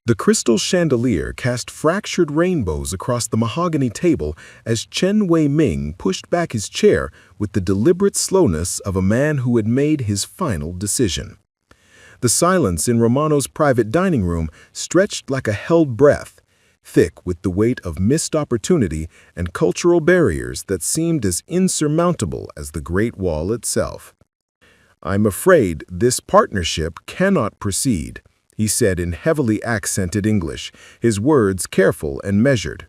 The crystal chandelier cast fractured rainbows across the mahogany table as Chen Wei-Ming pushed back his chair with the deliberate slowness of a man who had made his final decision. The silence in Romano's private dining room stretched like a held breath, thick with the weight of missed opportunity and cultural barriers that seemed as insurmountable as the Great Wall itself. "I'm afraid this partnership cannot proceed," he said in heavily accented English, his words careful and measured.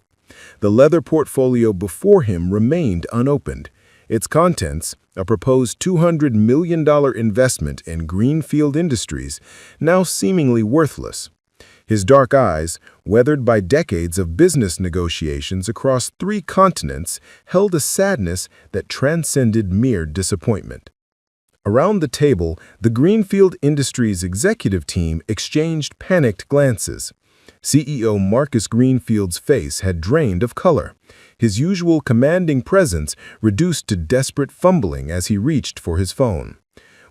The leather portfolio before him remained unopened, its contents, a proposed $200 million investment in Greenfield Industries, now seemingly worthless. His dark eyes, weathered by decades of business negotiations across 3 continents, held a sadness that transcended mere disappointment. Around the table, the Greenfield Industries executive team exchanged panicked glances. CEO Marcus Greenfield's face had drained of color, his usual commanding presence reduced to desperate fumbling as he reached for his phone.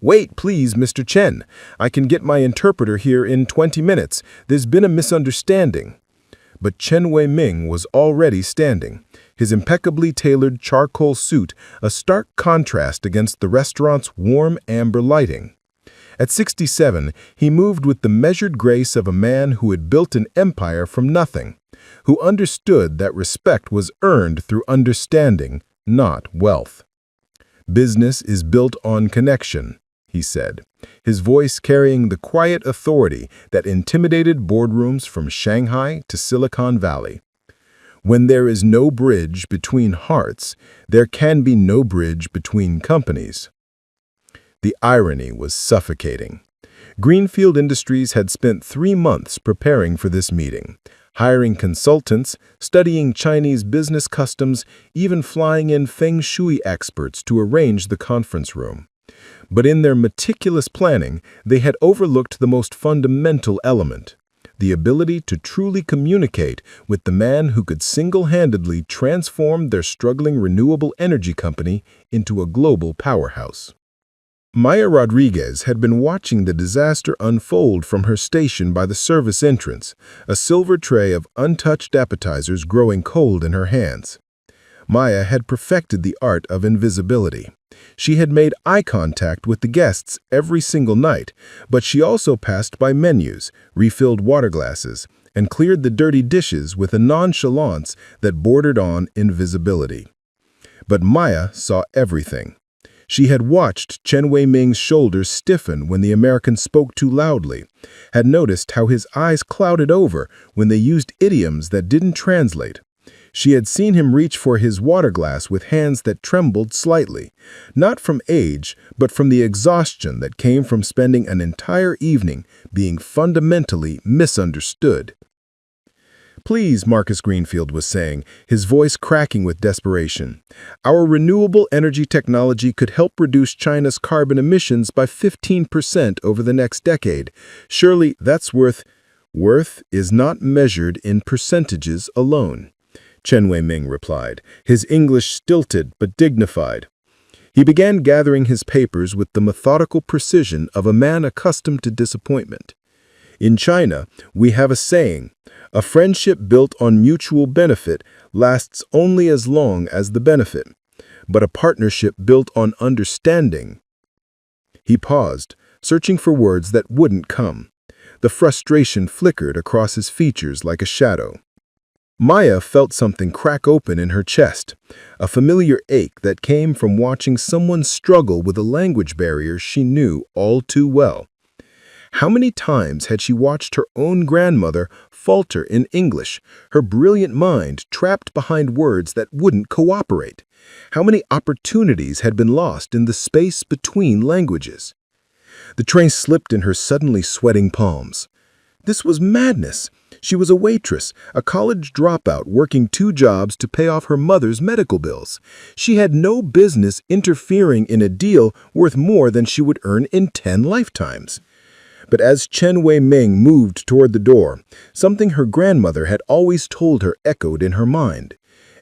"Wait, please, Mr. Chen. I can get my interpreter here in 20 minutes. There's been a misunderstanding." But Chen Wei-Ming was already standing, his impeccably tailored charcoal suit a stark contrast against the restaurant's warm amber lighting. At 67, he moved with the measured grace of a man who had built an empire from nothing, who understood that respect was earned through understanding, not wealth. "Business is built on connection," he said, his voice carrying the quiet authority that intimidated boardrooms from Shanghai to Silicon Valley. "When there is no bridge between hearts, there can be no bridge between companies." The irony was suffocating. Greenfield Industries had spent 3 months preparing for this meeting, hiring consultants, studying Chinese business customs, even flying in feng shui experts to arrange the conference room. But in their meticulous planning, they had overlooked the most fundamental element: the ability to truly communicate with the man who could single-handedly transform their struggling renewable energy company into a global powerhouse. Maya Rodriguez had been watching the disaster unfold from her station by the service entrance, a silver tray of untouched appetizers growing cold in her hands. Maya had perfected the art of invisibility. She had made eye contact with the guests every single night, but she also passed by menus, refilled water glasses, and cleared the dirty dishes with a nonchalance that bordered on invisibility. But Maya saw everything. She had watched Chen Wei-Ming's shoulders stiffen when the American spoke too loudly, had noticed how his eyes clouded over when they used idioms that didn't translate. She had seen him reach for his water glass with hands that trembled slightly, not from age, but from the exhaustion that came from spending an entire evening being fundamentally misunderstood. "Please," Marcus Greenfield was saying, his voice cracking with desperation, "our renewable energy technology could help reduce China's carbon emissions by 15% over the next decade. Surely that's worth is not measured in percentages alone." Chen Wei-Ming replied, his English stilted but dignified. He began gathering his papers with the methodical precision of a man accustomed to disappointment. "In China, we have a saying, a friendship built on mutual benefit lasts only as long as the benefit, but a partnership built on understanding." He paused, searching for words that wouldn't come. The frustration flickered across his features like a shadow. Maya felt something crack open in her chest, a familiar ache that came from watching someone struggle with a language barrier she knew all too well. How many times had she watched her own grandmother falter in English, her brilliant mind trapped behind words that wouldn't cooperate? How many opportunities had been lost in the space between languages? The train slipped in her suddenly sweating palms. This was madness. She was a waitress, a college dropout working 2 jobs to pay off her mother's medical bills. She had no business interfering in a deal worth more than she would earn in 10 lifetimes. But as Chen Wei-Ming moved toward the door, something her grandmother had always told her echoed in her mind.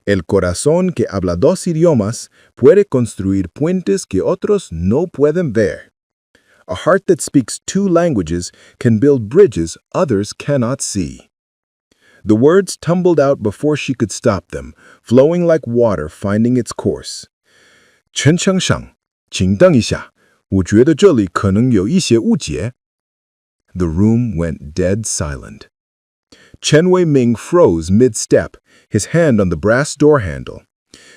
"El corazón que habla dos idiomas puede construir puentes que otros no pueden ver." A heart that speaks two languages can build bridges others cannot see. The words tumbled out before she could stop them, flowing like water finding its course. 陈先生，请等一下，我觉得这里可能有一些误解。The room went dead silent. Chen Wei-Ming froze mid-step, his hand on the brass door handle.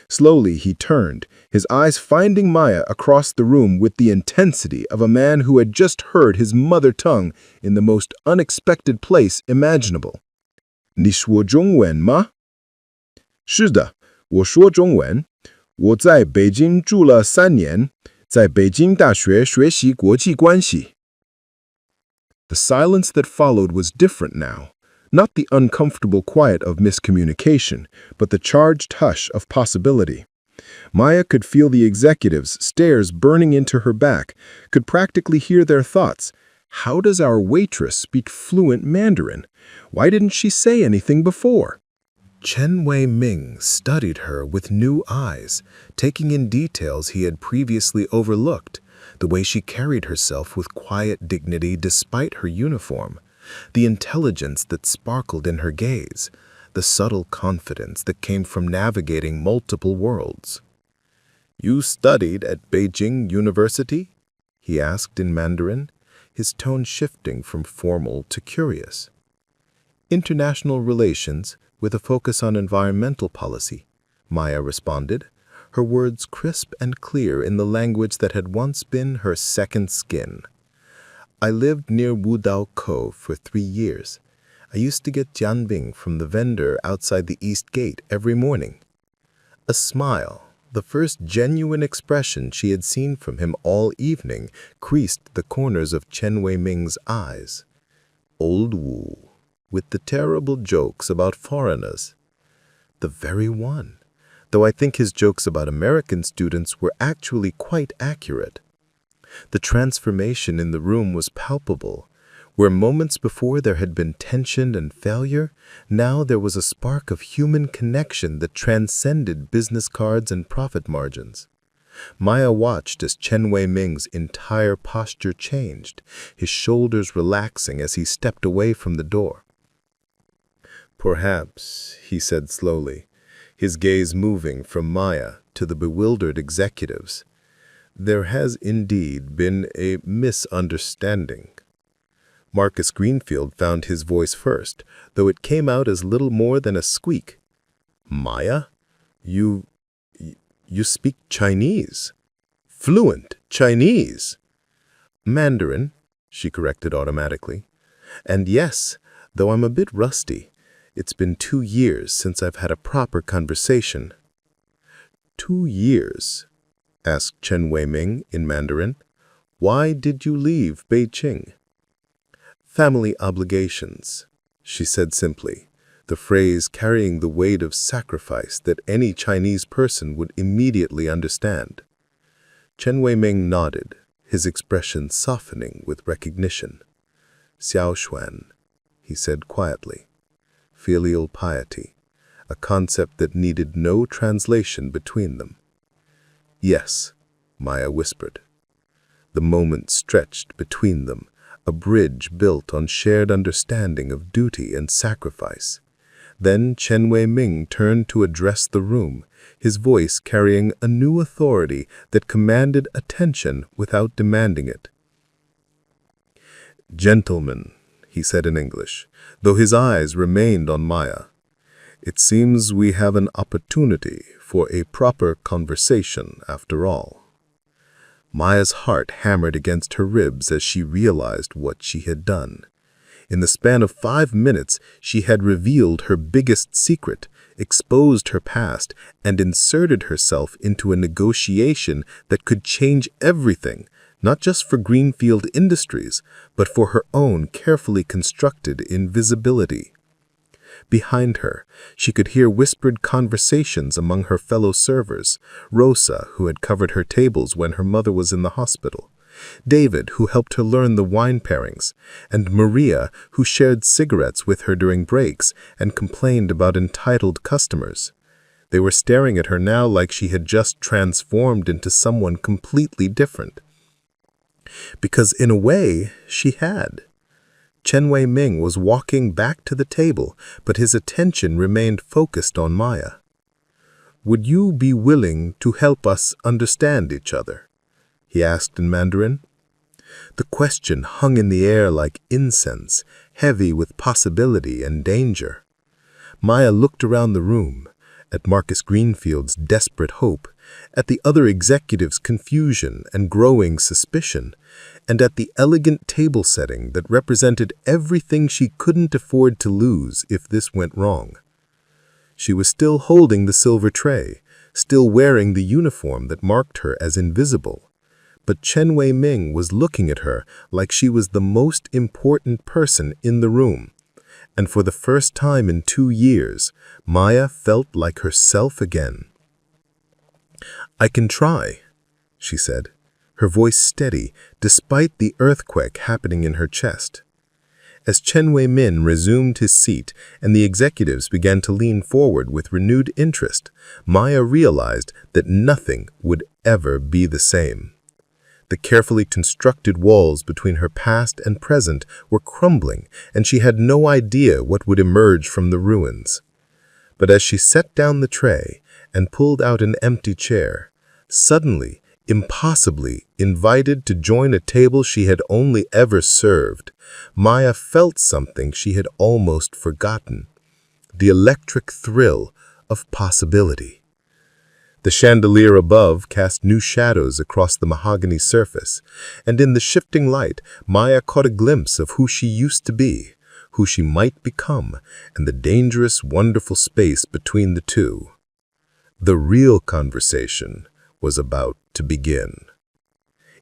Slowly he turned, his eyes finding Maya across the room with the intensity of a man who had just heard his mother tongue in the most unexpected place imaginable. 你说中文吗？是的，我说中文。我在北京住了3年，在北京大学学习国际关系。The silence that followed was different now. Not the uncomfortable quiet of miscommunication, but the charged hush of possibility. Maya could feel the executives' stares burning into her back, could practically hear their thoughts. How does our waitress speak fluent Mandarin? Why didn't she say anything before? Chen Wei-Ming studied her with new eyes, taking in details he had previously overlooked, the way she carried herself with quiet dignity despite her uniform, the intelligence that sparkled in her gaze, the subtle confidence that came from navigating multiple worlds. "You studied at Beijing University?" he asked in Mandarin, his tone shifting from formal to curious. "International relations, with a focus on environmental policy," Maya responded, her words crisp and clear in the language that had once been her second skin. "I lived near Wudao Cove for 3 years. I used to get jianbing from the vendor outside the East Gate every morning." A smile, the first genuine expression she had seen from him all evening, creased the corners of Chen Wei-Ming's eyes. Old Wu, with the terrible jokes about foreigners. The very one, though I think his jokes about American students were actually quite accurate. The transformation in the room was palpable. Where moments before there had been tension and failure, now there was a spark of human connection that transcended business cards and profit margins. Maya watched as Chen Wei-Ming's entire posture changed, his shoulders relaxing as he stepped away from the door. "Perhaps," he said slowly, his gaze moving from Maya to the bewildered executives, "there has indeed been a misunderstanding." Marcus Greenfield found his voice first, though it came out as little more than a squeak. "Maya, you speak Chinese. Fluent Chinese." "Mandarin," she corrected automatically. "And yes, though I'm a bit rusty. It's been 2 years since I've had a proper conversation." "2 years?" asked Chen Wei-Ming in Mandarin. "Why did you leave Beijing?" "Family obligations," she said simply, the phrase carrying the weight of sacrifice that any Chinese person would immediately understand. Chen Wei-Ming nodded, his expression softening with recognition. "Xiaoshuan," he said quietly. Filial piety, a concept that needed no translation between them. "Yes," Maya whispered. The moment stretched between them, a bridge built on shared understanding of duty and sacrifice. Then Chen Wei-Ming turned to address the room, his voice carrying a new authority that commanded attention without demanding it. "Gentlemen," he said in English, though his eyes remained on Maya, "it seems we have an opportunity for a proper conversation after all." Maya's heart hammered against her ribs as she realized what she had done. In the span of 5 minutes, she had revealed her biggest secret, exposed her past, and inserted herself into a negotiation that could change everything, not just for Greenfield Industries, but for her own carefully constructed invisibility. Behind her, she could hear whispered conversations among her fellow servers, Rosa, who had covered her tables when her mother was in the hospital, David, who helped her learn the wine pairings, and Maria, who shared cigarettes with her during breaks and complained about entitled customers. They were staring at her now like she had just transformed into someone completely different. Because in a way, she had. Chen Wei-Ming was walking back to the table, but his attention remained focused on Maya. "Would you be willing to help us understand each other?" he asked in Mandarin. The question hung in the air like incense, heavy with possibility and danger. Maya looked around the room, at Marcus Greenfield's desperate hope, at the other executives' confusion and growing suspicion, and at the elegant table setting that represented everything she couldn't afford to lose if this went wrong. She was still holding the silver tray, still wearing the uniform that marked her as invisible. But Chen Wei-Ming was looking at her like she was the most important person in the room. And for the first time in 2 years, Maya felt like herself again. "I can try," she said, her voice steady despite the earthquake happening in her chest. As Chen Wei-Ming resumed his seat and the executives began to lean forward with renewed interest, Maya realized that nothing would ever be the same. The carefully constructed walls between her past and present were crumbling, and she had no idea what would emerge from the ruins. But as she set down the tray and pulled out an empty chair, suddenly, impossibly invited to join a table she had only ever served, Maya felt something she had almost forgotten: the electric thrill of possibility. The chandelier above cast new shadows across the mahogany surface, and in the shifting light, Maya caught a glimpse of who she used to be, who she might become, and the dangerous, wonderful space between the two. The real conversation was about to begin.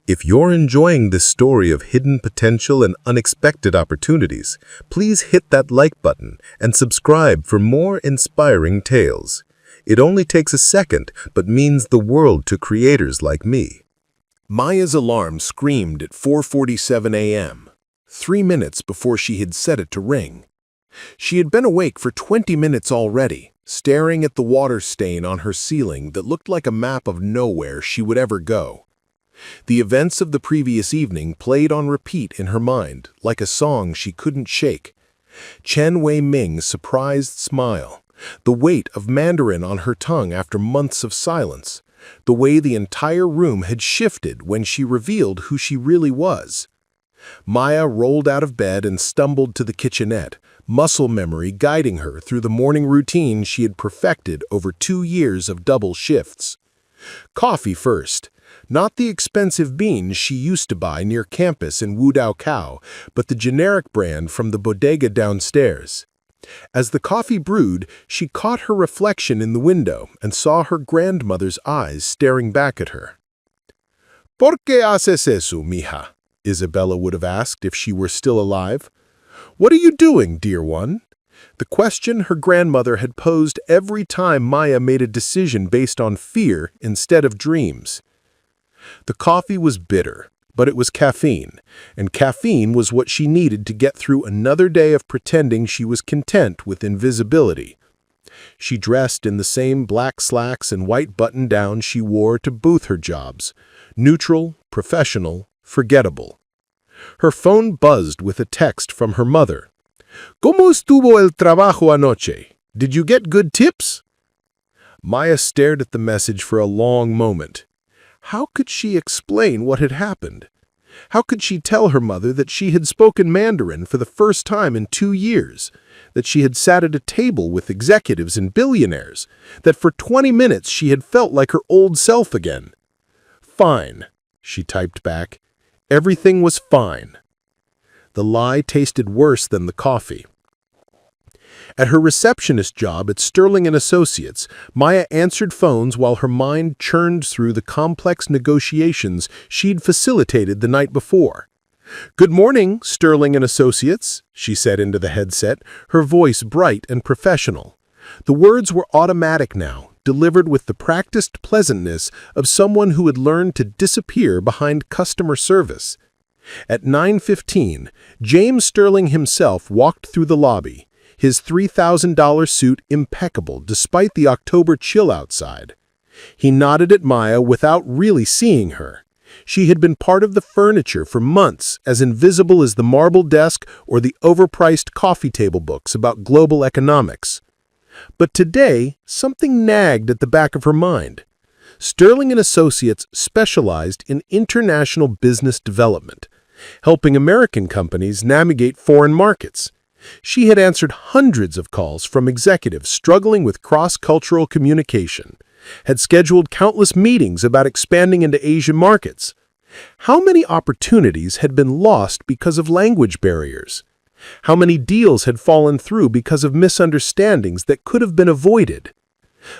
If you're enjoying this story of hidden potential and unexpected opportunities, please hit that like button and subscribe for more inspiring tales. It only takes a second, but means the world to creators like me. Maya's alarm screamed at 4:47 a.m., 3 minutes before she had set it to ring. She had been awake for 20 minutes already, staring at the water stain on her ceiling that looked like a map of nowhere she would ever go. The events of the previous evening played on repeat in her mind, like a song she couldn't shake. Chen Wei-Ming's surprised smile, the weight of Mandarin on her tongue after months of silence, the way the entire room had shifted when she revealed who she really was. Maya rolled out of bed and stumbled to the kitchenette, muscle memory guiding her through the morning routine she had perfected over 2 years of double shifts. Coffee first. Not the expensive beans she used to buy near campus in Wudao Cao, but the generic brand from the bodega downstairs. As the coffee brewed, she caught her reflection in the window and saw her grandmother's eyes staring back at her. "¿Por qué haces eso, mija?" Isabella would have asked if she were still alive. "What are you doing, dear one?" The question her grandmother had posed every time Maya made a decision based on fear instead of dreams. The coffee was bitter, but it was caffeine, and caffeine was what she needed to get through another day of pretending she was content with invisibility. She dressed in the same black slacks and white button-down she wore to both her jobs, neutral, professional, forgettable. Her phone buzzed with a text from her mother. "¿Cómo estuvo el trabajo anoche? Did you get good tips?" Maya stared at the message for a long moment. How could she explain what had happened? How could she tell her mother that she had spoken Mandarin for the first time in 2 years, that she had sat at a table with executives and billionaires, that for 20 minutes she had felt like her old self again? "Fine," she typed back. Everything was fine. The lie tasted worse than the coffee. At her receptionist job at Sterling & Associates, Maya answered phones while her mind churned through the complex negotiations she'd facilitated the night before. "Good morning, Sterling & Associates," she said into the headset, her voice bright and professional. The words were automatic now, delivered with the practiced pleasantness of someone who had learned to disappear behind customer service. At 9:15, James Sterling himself walked through the lobby, his $3,000 suit impeccable despite the October chill outside. He nodded at Maya without really seeing her. She had been part of the furniture for months, as invisible as the marble desk or the overpriced coffee table books about global economics. But today, something nagged at the back of her mind. Sterling and Associates specialized in international business development, helping American companies navigate foreign markets. She had answered hundreds of calls from executives struggling with cross-cultural communication, had scheduled countless meetings about expanding into Asian markets. How many opportunities had been lost because of language barriers? How many deals had fallen through because of misunderstandings that could have been avoided?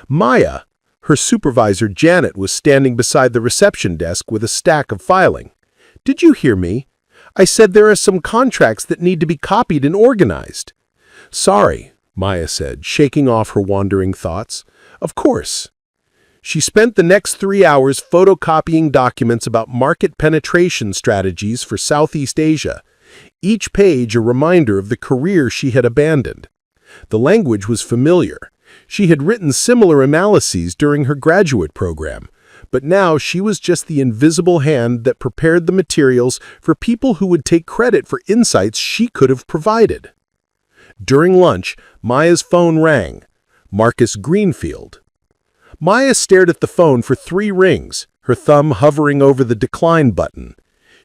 Maya, her supervisor Janet, was standing beside the reception desk with a stack of filing. "Did you hear me? I said there are some contracts that need to be copied and organized." "Sorry," Maya said, shaking off her wandering thoughts. "Of course." She spent the next 3 hours photocopying documents about market penetration strategies for Southeast Asia, each page a reminder of the career she had abandoned. The language was familiar. She had written similar analyses during her graduate program, but now she was just the invisible hand that prepared the materials for people who would take credit for insights she could have provided. During lunch, Maya's phone rang. Marcus Greenfield. Maya stared at the phone for 3 rings, her thumb hovering over the decline button.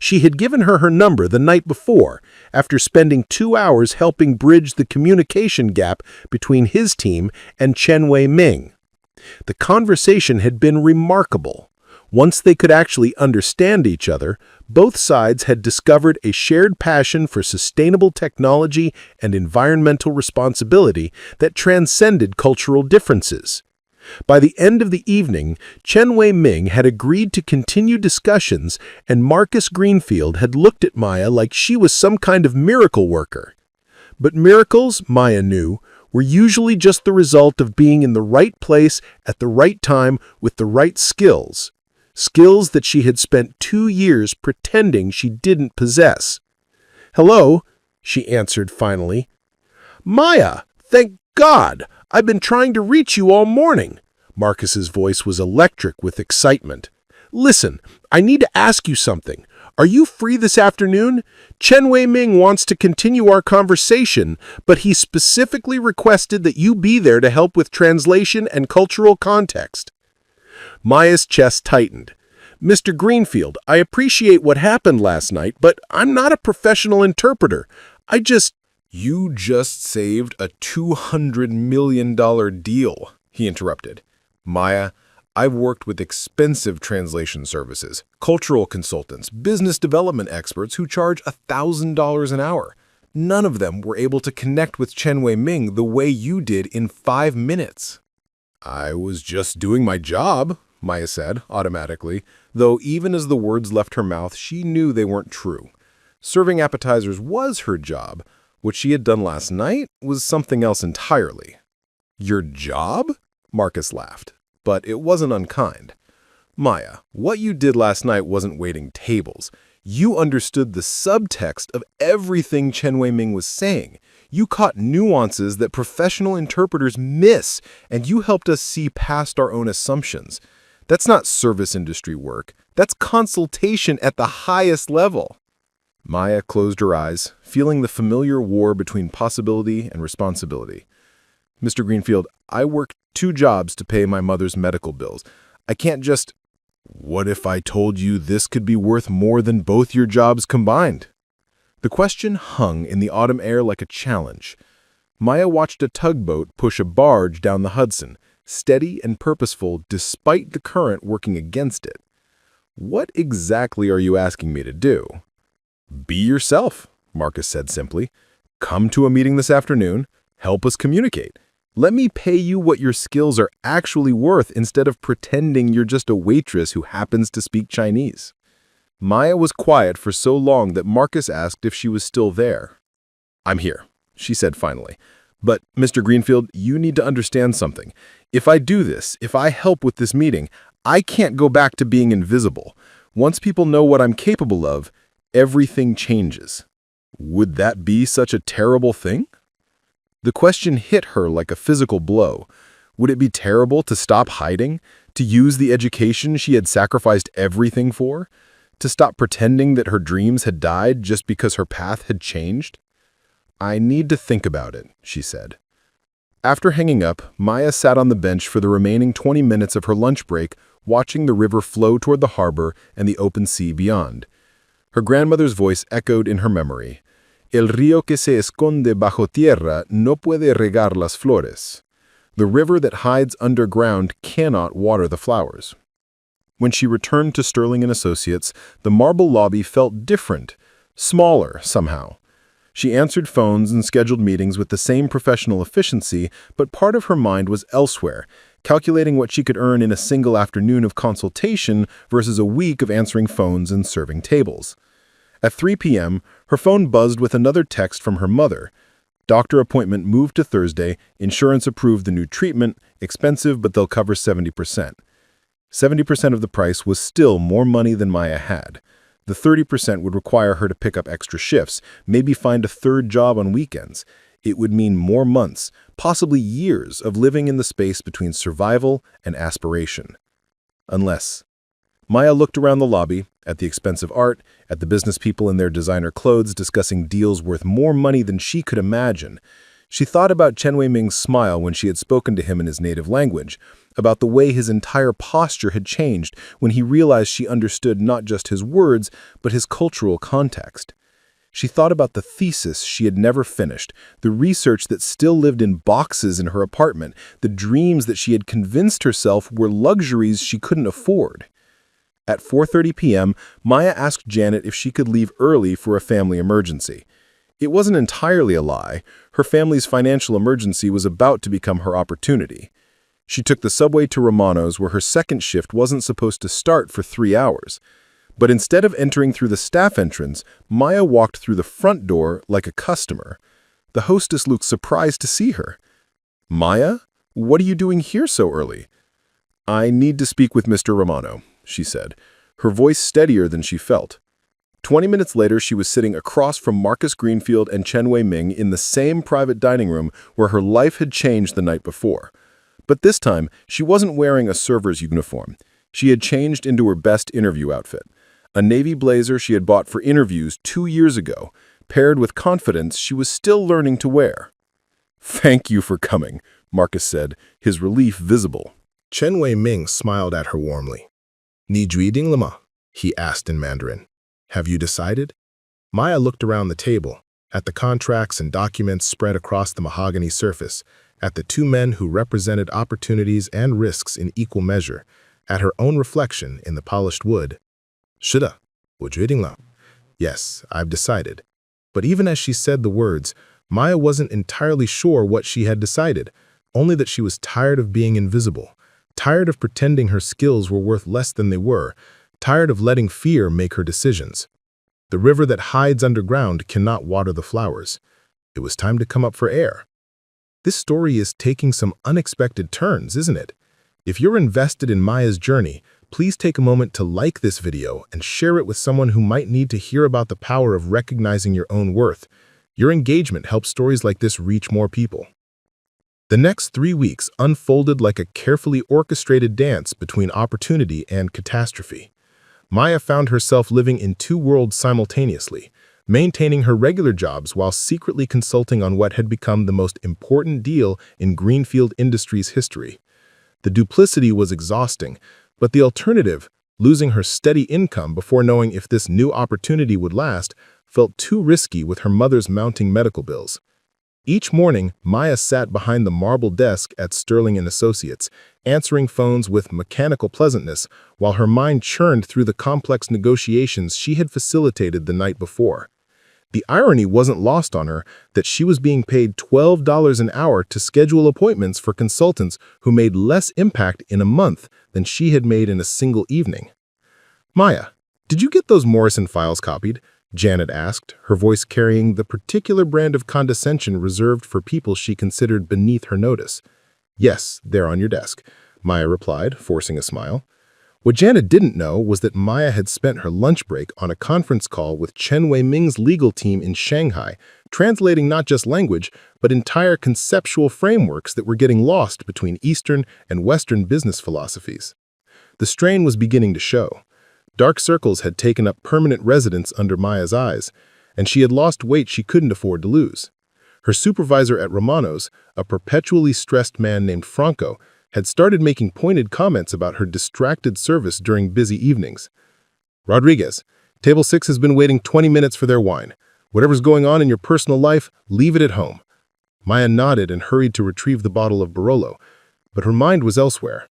She had given her number the night before, after spending 2 hours helping bridge the communication gap between his team and Chen Wei-Ming. The conversation had been remarkable. Once they could actually understand each other, both sides had discovered a shared passion for sustainable technology and environmental responsibility that transcended cultural differences. By the end of the evening, Chen Wei-Ming had agreed to continue discussions, and Marcus Greenfield had looked at Maya like she was some kind of miracle worker. But miracles, Maya knew, were usually just the result of being in the right place at the right time with the right skills. Skills that she had spent 2 years pretending she didn't possess. "Hello," she answered finally. "Maya, thank God! I've been trying to reach you all morning." Marcus's voice was electric with excitement. "Listen, I need to ask you something. Are you free this afternoon? Chen Wei-Ming wants to continue our conversation, but he specifically requested that you be there to help with translation and cultural context." Maya's chest tightened. "Mr. Greenfield, I appreciate what happened last night, but I'm not a professional interpreter. "You just saved a $200 million deal," he interrupted. "Maya, I've worked with expensive translation services, cultural consultants, business development experts who charge $1,000 an hour. None of them were able to connect with Chen Wei-Ming the way you did in 5 minutes." "I was just doing my job," Maya said, automatically, though even as the words left her mouth, she knew they weren't true. Serving appetizers was her job. What she had done last night was something else entirely. "Your job?" Marcus laughed, but it wasn't unkind. "Maya, what you did last night wasn't waiting tables. You understood the subtext of everything Chen Wei-Ming was saying. You caught nuances that professional interpreters miss, and you helped us see past our own assumptions. That's not service industry work. That's consultation at the highest level." Maya closed her eyes, feeling the familiar war between possibility and responsibility. "Mr. Greenfield, I work 2 jobs to pay my mother's medical bills. I can't just—" "What if I told you this could be worth more than both your jobs combined?" The question hung in the autumn air like a challenge. Maya watched a tugboat push a barge down the Hudson, steady and purposeful despite the current working against it. "What exactly are you asking me to do?" "Be yourself," Marcus said simply. "Come to a meeting this afternoon. Help us communicate. Let me pay you what your skills are actually worth instead of pretending you're just a waitress who happens to speak Chinese." Maya was quiet for so long that Marcus asked if she was still there. "I'm here," she said finally. "But, Mr. Greenfield, you need to understand something. If I do this, if I help with this meeting, I can't go back to being invisible. Once people know what I'm capable of, everything changes." "Would that be such a terrible thing?" The question hit her like a physical blow. Would it be terrible to stop hiding, to use the education she had sacrificed everything for? To stop pretending that her dreams had died just because her path had changed? "I need to think about it," she said. After hanging up, Maya sat on the bench for the remaining 20 minutes of her lunch break, watching the river flow toward the harbor and the open sea beyond. Her grandmother's voice echoed in her memory. "El río que se esconde bajo tierra no puede regar las flores." The river that hides underground cannot water the flowers. When she returned to Sterling & Associates, the marble lobby felt different, smaller somehow. She answered phones and scheduled meetings with the same professional efficiency, but part of her mind was elsewhere, calculating what she could earn in a single afternoon of consultation versus a week of answering phones and serving tables. At 3 p.m., her phone buzzed with another text from her mother. "Doctor appointment moved to Thursday. Insurance approved the new treatment. Expensive, but they'll cover 70%. 70% of the price was still more money than Maya had. The 30% would require her to pick up extra shifts, maybe find a third job on weekends. It would mean more months, possibly years, of living in the space between survival and aspiration. Unless... Maya looked around the lobby, at the expensive art, at the business people in their designer clothes discussing deals worth more money than she could imagine. She thought about Chen Wei-Ming's smile when she had spoken to him in his native language, about the way his entire posture had changed when he realized she understood not just his words, but his cultural context. She thought about the thesis she had never finished, the research that still lived in boxes in her apartment, the dreams that she had convinced herself were luxuries she couldn't afford. At 4:30 p.m., Maya asked Janet if she could leave early for a family emergency. It wasn't entirely a lie. Her family's financial emergency was about to become her opportunity. She took the subway to Romano's, where her second shift wasn't supposed to start for 3 hours. But instead of entering through the staff entrance, Maya walked through the front door like a customer. The hostess looked surprised to see her. "Maya, what are you doing here so early?" "I need to speak with Mr. Romano," she said, her voice steadier than she felt. 20 minutes later, she was sitting across from Marcus Greenfield and Chen Wei-Ming in the same private dining room where her life had changed the night before. But this time, she wasn't wearing a server's uniform. She had changed into her best interview outfit, a navy blazer she had bought for interviews 2 years ago, paired with confidence she was still learning to wear. "Thank you for coming," Marcus said, his relief visible. Chen Wei-Ming smiled at her warmly. "Ni juiding lama?" he asked in Mandarin. "Have you decided?" Maya looked around the table, at the contracts and documents spread across the mahogany surface, at the two men who represented opportunities and risks in equal measure, at her own reflection in the polished wood. "Shida, wo juiding la." "Yes, I've decided." But even as she said the words, Maya wasn't entirely sure what she had decided, only that she was tired of being invisible, tired of pretending her skills were worth less than they were, tired of letting fear make her decisions. The river that hides underground cannot water the flowers. It was time to come up for air. This story is taking some unexpected turns, isn't it? If you're invested in Maya's journey, please take a moment to like this video and share it with someone who might need to hear about the power of recognizing your own worth. Your engagement helps stories like this reach more people. The next 3 weeks unfolded like a carefully orchestrated dance between opportunity and catastrophe. Maya found herself living in 2 worlds simultaneously, maintaining her regular jobs while secretly consulting on what had become the most important deal in Greenfield Industries history. The duplicity was exhausting, but the alternative, losing her steady income before knowing if this new opportunity would last, felt too risky with her mother's mounting medical bills. Each morning, Maya sat behind the marble desk at Sterling & Associates, answering phones with mechanical pleasantness while her mind churned through the complex negotiations she had facilitated the night before. The irony wasn't lost on her that she was being paid $12 an hour to schedule appointments for consultants who made less impact in a month than she had made in a single evening. "Maya, did you get those Morrison files copied?" Janet asked, her voice carrying the particular brand of condescension reserved for people she considered beneath her notice. "Yes, they're on your desk," Maya replied, forcing a smile. What Janet didn't know was that Maya had spent her lunch break on a conference call with Chen Wei-Ming's legal team in Shanghai, translating not just language, but entire conceptual frameworks that were getting lost between Eastern and Western business philosophies. The strain was beginning to show. Dark circles had taken up permanent residence under Maya's eyes, and she had lost weight she couldn't afford to lose. Her supervisor at Romano's, a perpetually stressed man named Franco, had started making pointed comments about her distracted service during busy evenings. "Rodriguez, Table 6 has been waiting 20 minutes for their wine. Whatever's going on in your personal life, leave it at home." Maya nodded and hurried to retrieve the bottle of Barolo, but her mind was elsewhere.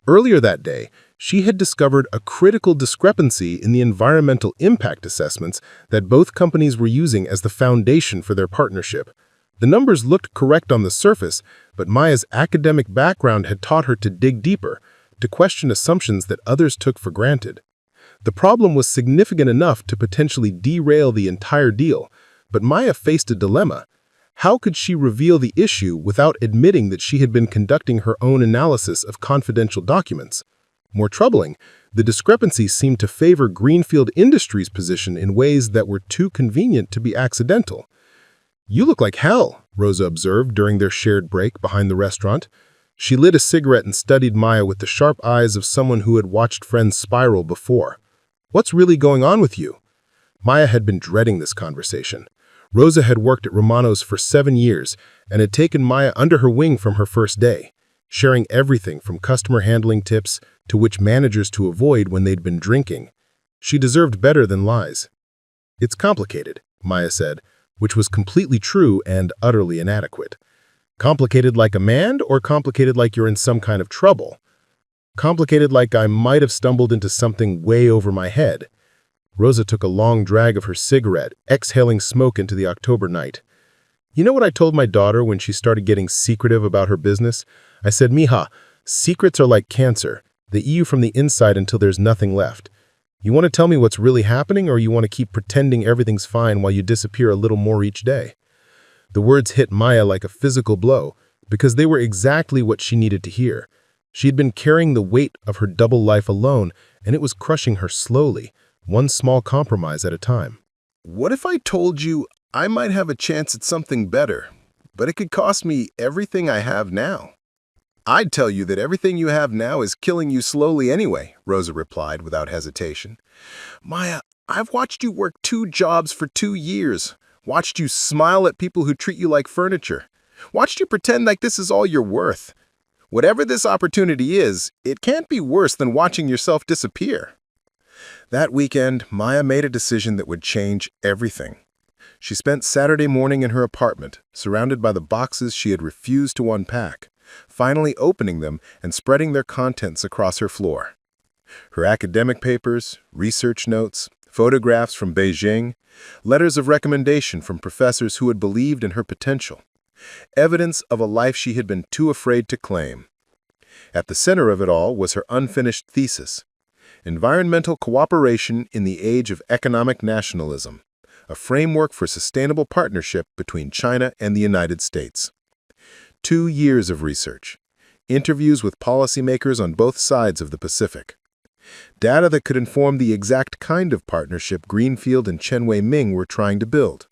Earlier that day, she had discovered a critical discrepancy in the environmental impact assessments that both companies were using as the foundation for their partnership. The numbers looked correct on the surface, but Maya's academic background had taught her to dig deeper, to question assumptions that others took for granted. The problem was significant enough to potentially derail the entire deal, but Maya faced a dilemma. How could she reveal the issue without admitting that she had been conducting her own analysis of confidential documents? More troubling, the discrepancies seemed to favor Greenfield Industries' position in ways that were too convenient to be accidental. "You look like hell," Rosa observed during their shared break behind the restaurant. She lit a cigarette and studied Maya with the sharp eyes of someone who had watched friends spiral before. "What's really going on with you?" Maya had been dreading this conversation. Rosa had worked at Romano's for 7 years and had taken Maya under her wing from her first day, sharing everything from customer handling tips to which managers to avoid when they'd been drinking. She deserved better than lies. "It's complicated," Maya said, which was completely true and utterly inadequate. "Complicated like a man, or complicated like you're in some kind of trouble?" "Complicated like I might have stumbled into something way over my head." Rosa took a long drag of her cigarette, exhaling smoke into the October night. "You know what I told my daughter when she started getting secretive about her business? I said, Mija, secrets are like cancer. They eat you from the inside until there's nothing left. You want to tell me what's really happening, or you want to keep pretending everything's fine while you disappear a little more each day?" The words hit Maya like a physical blow, because they were exactly what she needed to hear. She had been carrying the weight of her double life alone, and it was crushing her slowly, one small compromise at a time. What if I told you I might have a chance at something better, but it could cost me everything I have now? "I'd tell you that everything you have now is killing you slowly anyway," Rosa replied without hesitation. "Maya, I've watched you work 2 jobs for 2 years, watched you smile at people who treat you like furniture, watched you pretend like this is all you're worth. Whatever this opportunity is, it can't be worse than watching yourself disappear." That weekend, Maya made a decision that would change everything. She spent Saturday morning in her apartment, surrounded by the boxes she had refused to unpack, finally opening them and spreading their contents across her floor. Her academic papers, research notes, photographs from Beijing, letters of recommendation from professors who had believed in her potential, evidence of a life she had been too afraid to claim. At the center of it all was her unfinished thesis, Environmental Cooperation in the Age of Economic Nationalism, a framework for sustainable partnership between China and the United States. 2 years of research, interviews with policymakers on both sides of the Pacific, data that could inform the exact kind of partnership Greenfield and Chen Wei-Ming were trying to build.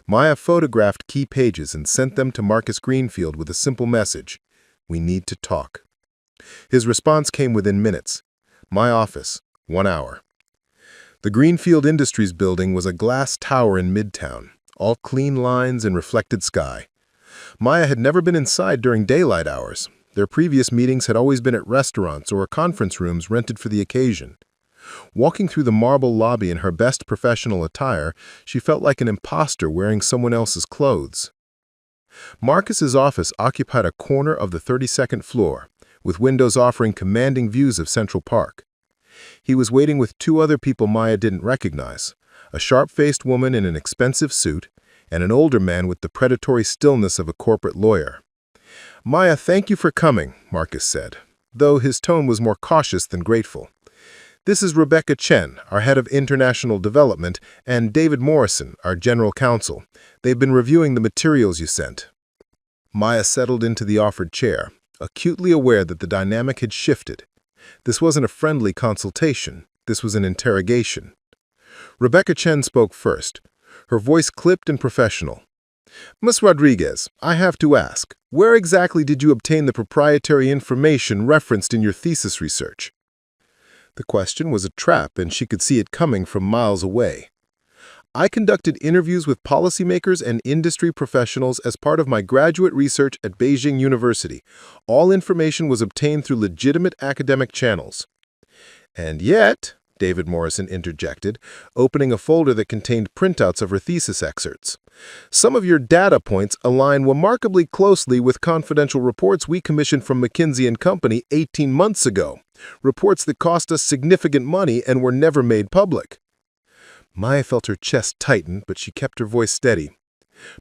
Maya photographed key pages and sent them to Marcus Greenfield with a simple message: "We need to talk." His response came within minutes. "My office, 1 hour." The Greenfield Industries building was a glass tower in Midtown, all clean lines and reflected sky. Maya had never been inside during daylight hours. Their previous meetings had always been at restaurants or conference rooms rented for the occasion. Walking through the marble lobby in her best professional attire, she felt like an imposter wearing someone else's clothes. Marcus's office occupied a corner of the 32nd floor, with windows offering commanding views of Central Park. He was waiting with 2 other people Maya didn't recognize, a sharp-faced woman in an expensive suit and an older man with the predatory stillness of a corporate lawyer. "Maya, thank you for coming," Marcus said, though his tone was more cautious than grateful. "This is Rebecca Chen, our head of international development, and David Morrison, our general counsel. They've been reviewing the materials you sent." Maya settled into the offered chair, acutely aware that the dynamic had shifted. This wasn't a friendly consultation. This was an interrogation. Rebecca Chen spoke first, her voice clipped and professional. "Ms. Rodriguez, I have to ask, where exactly did you obtain the proprietary information referenced in your thesis research?" The question was a trap, and she could see it coming from miles away. I conducted interviews with policymakers and industry professionals as part of my graduate research at Beijing University. All information was obtained through legitimate academic channels. And yet, David Morrison interjected, opening a folder that contained printouts of her thesis excerpts. Some of your data points align remarkably closely with confidential reports we commissioned from McKinsey & Company 18 months ago, reports that cost us significant money and were never made public. Maya felt her chest tighten, but she kept her voice steady.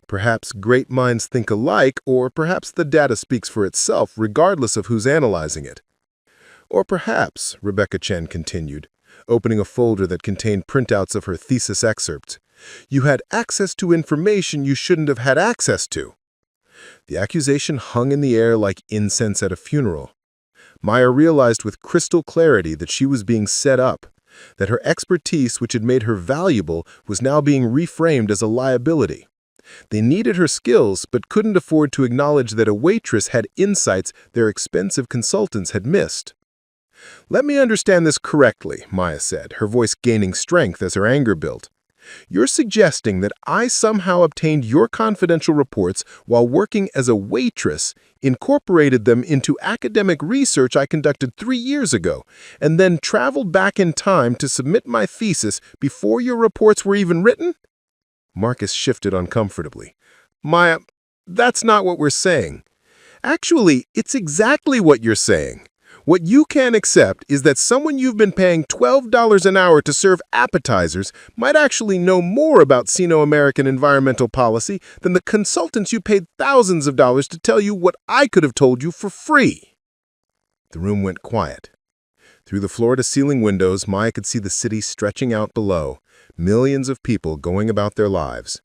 Perhaps great minds think alike, or perhaps the data speaks for itself, regardless of who's analyzing it. Or perhaps, Rebecca Chen continued, opening a folder that contained printouts of her thesis excerpts, you had access to information you shouldn't have had access to. The accusation hung in the air like incense at a funeral. Maya realized with crystal clarity that she was being set up, that her expertise, which had made her valuable, was now being reframed as a liability. They needed her skills, but couldn't afford to acknowledge that a waitress had insights their expensive consultants had missed. Let me understand this correctly, Maya said, her voice gaining strength as her anger built. You're suggesting that I somehow obtained your confidential reports while working as a waitress, incorporated them into academic research I conducted 3 years ago, and then traveled back in time to submit my thesis before your reports were even written? Marcus shifted uncomfortably. Maya, that's not what we're saying. Actually, it's exactly what you're saying. What you can't accept is that someone you've been paying $12 an hour to serve appetizers might actually know more about Sino-American environmental policy than the consultants you paid thousands of dollars to tell you what I could have told you for free. The room went quiet. Through the floor-to-ceiling windows, Maya could see the city stretching out below, millions of people going about their lives,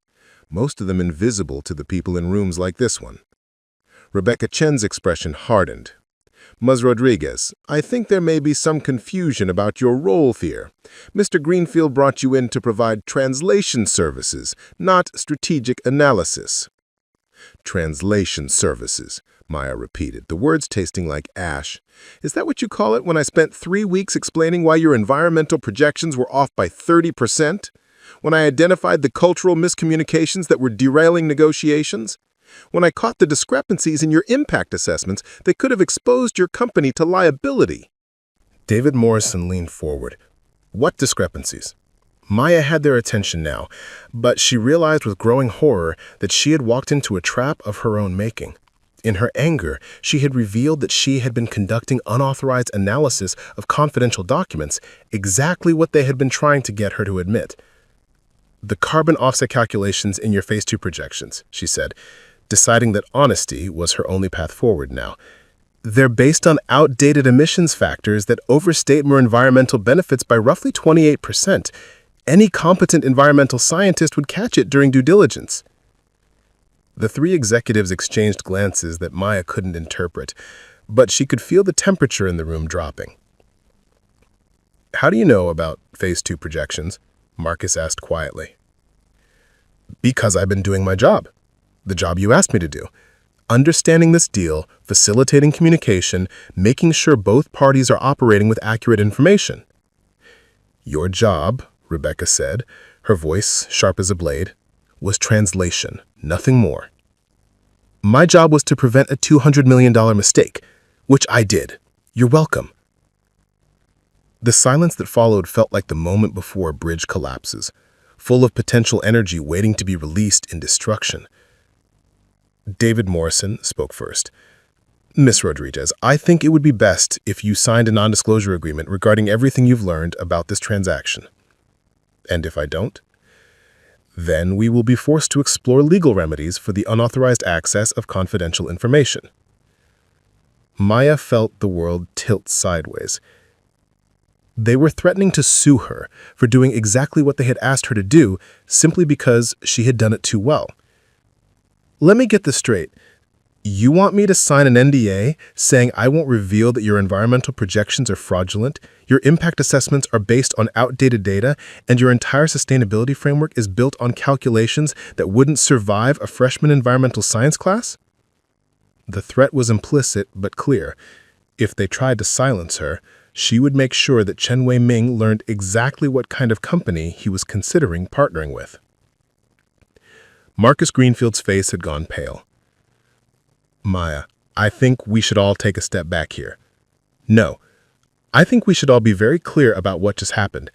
most of them invisible to the people in rooms like this one. Rebecca Chen's expression hardened. Ms. Rodriguez, I think there may be some confusion about your role here. Mr. Greenfield brought you in to provide translation services, not strategic analysis. Translation services, Maya repeated, the words tasting like ash. Is that what you call it when I spent 3 weeks explaining why your environmental projections were off by 30%? When I identified the cultural miscommunications that were derailing negotiations? When I caught the discrepancies in your impact assessments that could have exposed your company to liability? David Morrison leaned forward. What discrepancies? Maya had their attention now, but she realized with growing horror that she had walked into a trap of her own making. In her anger, she had revealed that she had been conducting unauthorized analysis of confidential documents, exactly what they had been trying to get her to admit. The carbon offset calculations in your Phase 2 projections, she said, deciding that honesty was her only path forward now. They're based on outdated emissions factors that overstate more environmental benefits by roughly 28%. Any competent environmental scientist would catch it during due diligence. The 3 executives exchanged glances that Maya couldn't interpret, but she could feel the temperature in the room dropping. How do you know about Phase 2 projections? Marcus asked quietly. Because I've been doing my job. The job you asked me to do. Understanding this deal, facilitating communication, making sure both parties are operating with accurate information. Your job, Rebecca said, her voice sharp as a blade, was translation, nothing more. My job was to prevent a $200 million mistake, which I did. You're welcome. The silence that followed felt like the moment before a bridge collapses, full of potential energy waiting to be released in destruction. David Morrison spoke first. Ms. Rodriguez, I think it would be best if you signed a non-disclosure agreement regarding everything you've learned about this transaction. And if I don't? Then we will be forced to explore legal remedies for the unauthorized access of confidential information. Maya felt the world tilt sideways. They were threatening to sue her for doing exactly what they had asked her to do simply because she had done it too well. Let me get this straight. You want me to sign an NDA saying I won't reveal that your environmental projections are fraudulent, your impact assessments are based on outdated data, and your entire sustainability framework is built on calculations that wouldn't survive a freshman environmental science class? The threat was implicit but clear. If they tried to silence her, She would make sure that Chen Wei-Ming learned exactly what kind of company he was considering partnering with. Marcus Greenfield's face had gone pale. Maya, I think we should all take a step back here. No, I think we should all be very clear about what just happened.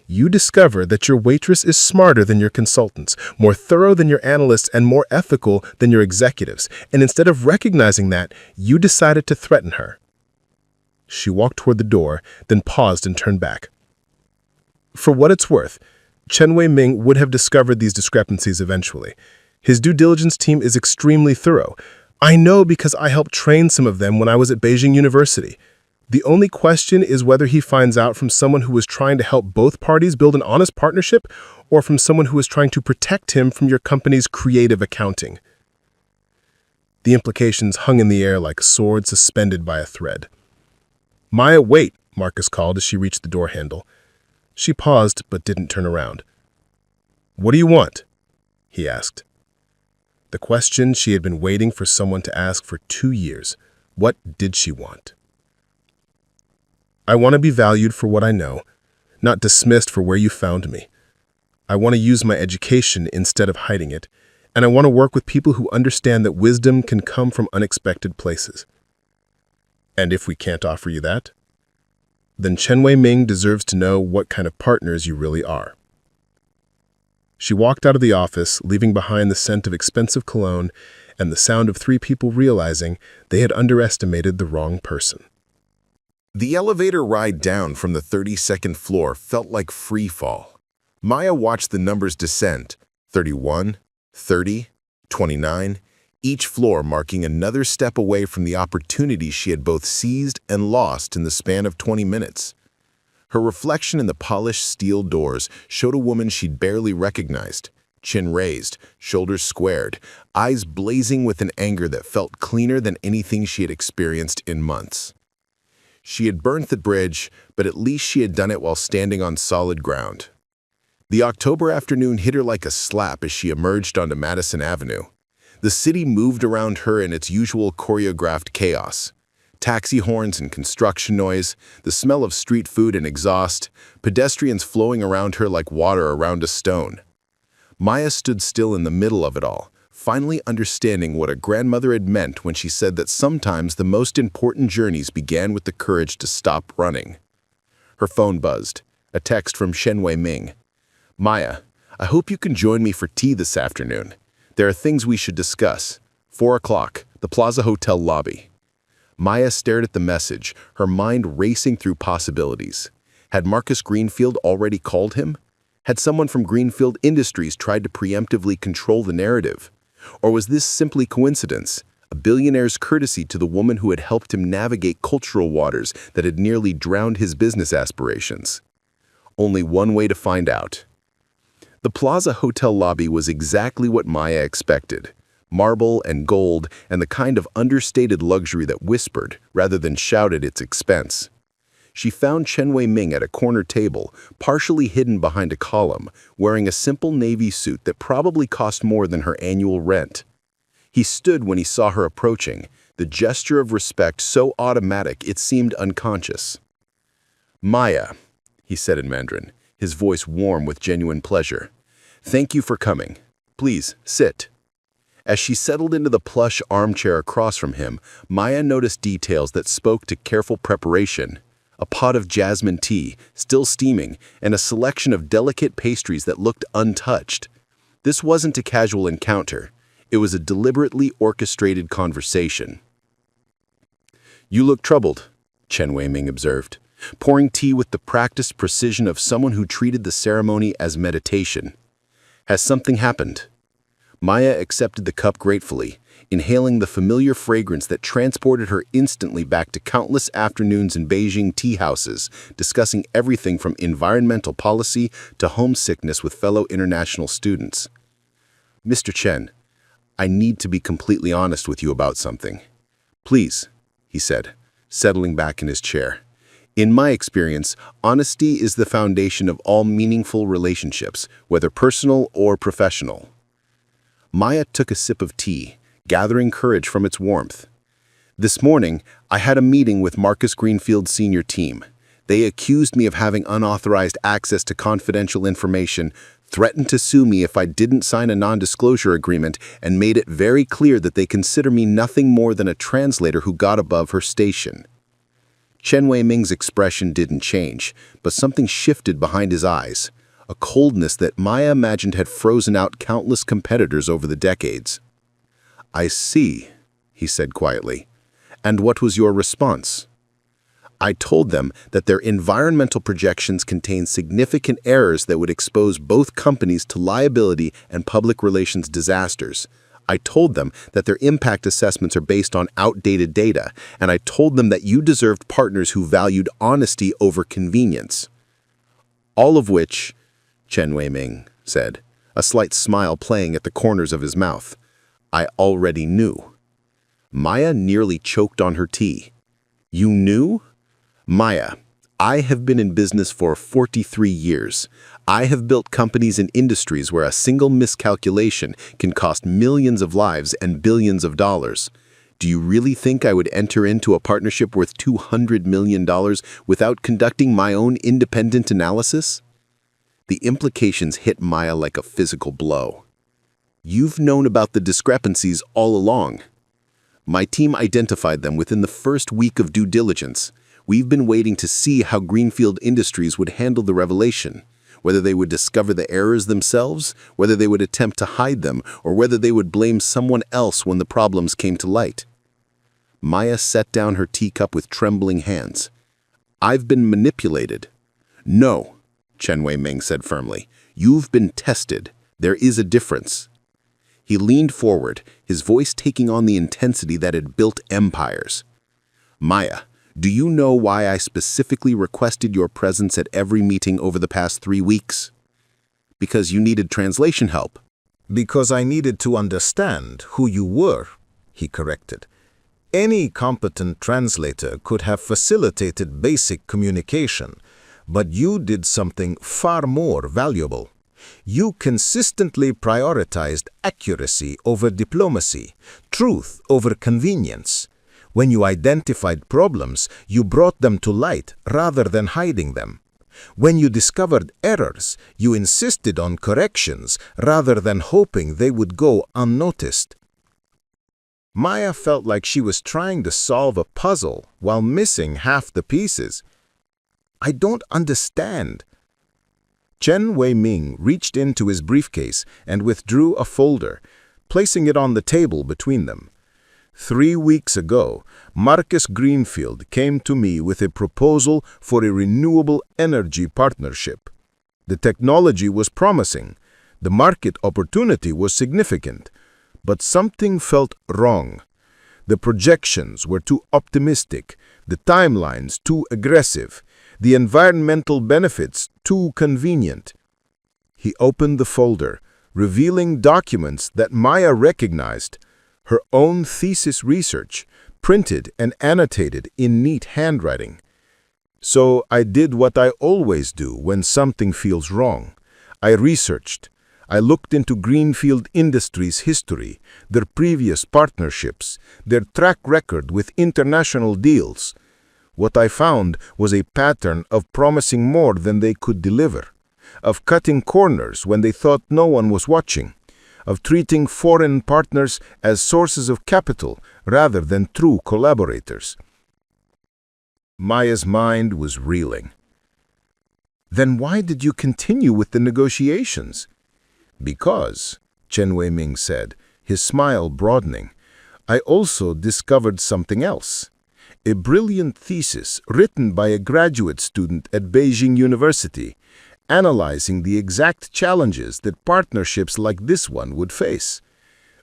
You discover that your waitress is smarter than your consultants, more thorough than your analysts, and more ethical than your executives. And instead of recognizing that, you decided to threaten her. She walked toward the door, then paused and turned back. For what it's worth, Chen Wei-Ming would have discovered these discrepancies eventually. His due diligence team is extremely thorough. I know because I helped train some of them when I was at Beijing University. The only question is whether he finds out from someone who was trying to help both parties build an honest partnership or from someone who was trying to protect him from your company's creative accounting. The implications hung in the air like a sword suspended by a thread. Maya, wait, Marcus called as she reached the door handle. She paused but didn't turn around. What do you want? He asked. The question she had been waiting for someone to ask for 2 years. What did she want? I want to be valued for what I know, not dismissed for where you found me. I want to use my education instead of hiding it, and I want to work with people who understand that wisdom can come from unexpected places. And if we can't offer you that, then Chen Wei-Ming deserves to know what kind of partners you really are. She walked out of the office, leaving behind the scent of expensive cologne and the sound of 3 people realizing they had underestimated the wrong person. The elevator ride down from the 32nd floor felt like free fall. Maya watched the numbers descend, 31, 30, 29, each floor marking another step away from the opportunity she had both seized and lost in the span of 20 minutes. Her reflection in the polished steel doors showed a woman she'd barely recognized, chin raised, shoulders squared, eyes blazing with an anger that felt cleaner than anything she had experienced in months. She had burnt the bridge, but at least she had done it while standing on solid ground. The October afternoon hit her like a slap as she emerged onto Madison Avenue. The city moved around her in its usual choreographed chaos. Taxi horns and construction noise, the smell of street food and exhaust, pedestrians flowing around her like water around a stone. Maya stood still in the middle of it all, finally understanding what a grandmother had meant when she said that sometimes the most important journeys began with the courage to stop running. Her phone buzzed, a text from Chen Wei-Ming. Maya, I hope you can join me for tea this afternoon. There are things we should discuss. 4 o'clock, the Plaza Hotel lobby. Maya stared at the message, her mind racing through possibilities. Had Marcus Greenfield already called him? Had someone from Greenfield Industries tried to preemptively control the narrative? Or was this simply coincidence, a billionaire's courtesy to the woman who had helped him navigate cultural waters that had nearly drowned his business aspirations? Only one way to find out. The Plaza Hotel lobby was exactly what Maya expected. Marble and gold and the kind of understated luxury that whispered rather than shouted its expense. She found Chen Wei-Ming at a corner table, partially hidden behind a column, wearing a simple navy suit that probably cost more than her annual rent. He stood when he saw her approaching, the gesture of respect so automatic it seemed unconscious. Maya, he said in Mandarin, his voice warm with genuine pleasure. Thank you for coming. Please, sit. As she settled into the plush armchair across from him, Maya noticed details that spoke to careful preparation. A pot of jasmine tea, still steaming, and a selection of delicate pastries that looked untouched. This wasn't a casual encounter. It was a deliberately orchestrated conversation. You look troubled, Chen Wei-Ming observed, pouring tea with the practiced precision of someone who treated the ceremony as meditation. Has something happened? Maya accepted the cup gratefully, inhaling the familiar fragrance that transported her instantly back to countless afternoons in Beijing tea houses, discussing everything from environmental policy to homesickness with fellow international students. Mr. Chen, I need to be completely honest with you about something. Please, he said, settling back in his chair. In my experience, honesty is the foundation of all meaningful relationships, whether personal or professional. Maya took a sip of tea, gathering courage from its warmth. This morning, I had a meeting with Marcus Greenfield's senior team. They accused me of having unauthorized access to confidential information, threatened to sue me if I didn't sign a non-disclosure agreement, and made it very clear that they consider me nothing more than a translator who got above her station. Chen Wei-Ming's expression didn't change, but something shifted behind his eyes, a coldness that Maya imagined had frozen out countless competitors over the decades. "I see," he said quietly. "And what was your response?" "I told them that their environmental projections contain significant errors that would expose both companies to liability and public relations disasters. I told them that their impact assessments are based on outdated data, and I told them that you deserved partners who valued honesty over convenience." "All of which," Chen Wei-Ming said, a slight smile playing at the corners of his mouth, "I already knew." Maya nearly choked on her tea. "You knew?" "Maya, I have been in business for 43 years. I have built companies in industries where a single miscalculation can cost millions of lives and billions of dollars. Do you really think I would enter into a partnership worth $200 million without conducting my own independent analysis?" The implications hit Maya like a physical blow. "You've known about the discrepancies all along. My team identified them within the first week of due diligence. We've been waiting to see how Greenfield Industries would handle the revelation, whether they would discover the errors themselves, whether they would attempt to hide them, or whether they would blame someone else when the problems came to light." Maya set down her teacup with trembling hands. "I've been manipulated." "No," Chen Wei-Ming said firmly. "You've been tested. There is a difference." He leaned forward, his voice taking on the intensity that had built empires. "Maya, do you know why I specifically requested your presence at every meeting over the past 3 weeks?" "Because you needed translation help." "Because I needed to understand who you were," he corrected. "Any competent translator could have facilitated basic communication, but you did something far more valuable. You consistently prioritized accuracy over diplomacy, truth over convenience. When you identified problems, you brought them to light rather than hiding them. When you discovered errors, you insisted on corrections rather than hoping they would go unnoticed." Maya felt like she was trying to solve a puzzle while missing half the pieces. "I don't understand." Chen Wei-Ming reached into his briefcase and withdrew a folder, placing it on the table between them. 3 weeks ago, Marcus Greenfield came to me with a proposal for a renewable energy partnership. The technology was promising, the market opportunity was significant, but something felt wrong. The projections were too optimistic, the timelines too aggressive, the environmental benefits too convenient. He opened the folder, revealing documents that Maya recognized, her own thesis research, printed and annotated in neat handwriting. "So I did what I always do when something feels wrong. I researched. I looked into Greenfield Industries' history, their previous partnerships, their track record with international deals. What I found was a pattern of promising more than they could deliver, of cutting corners when they thought no one was watching, of treating foreign partners as sources of capital rather than true collaborators." Maya's mind was reeling. "Then why did you continue with the negotiations?" "Because," Chen Wei-Ming said, his smile broadening, "I also discovered something else. A brilliant thesis written by a graduate student at Beijing University, analyzing the exact challenges that partnerships like this one would face.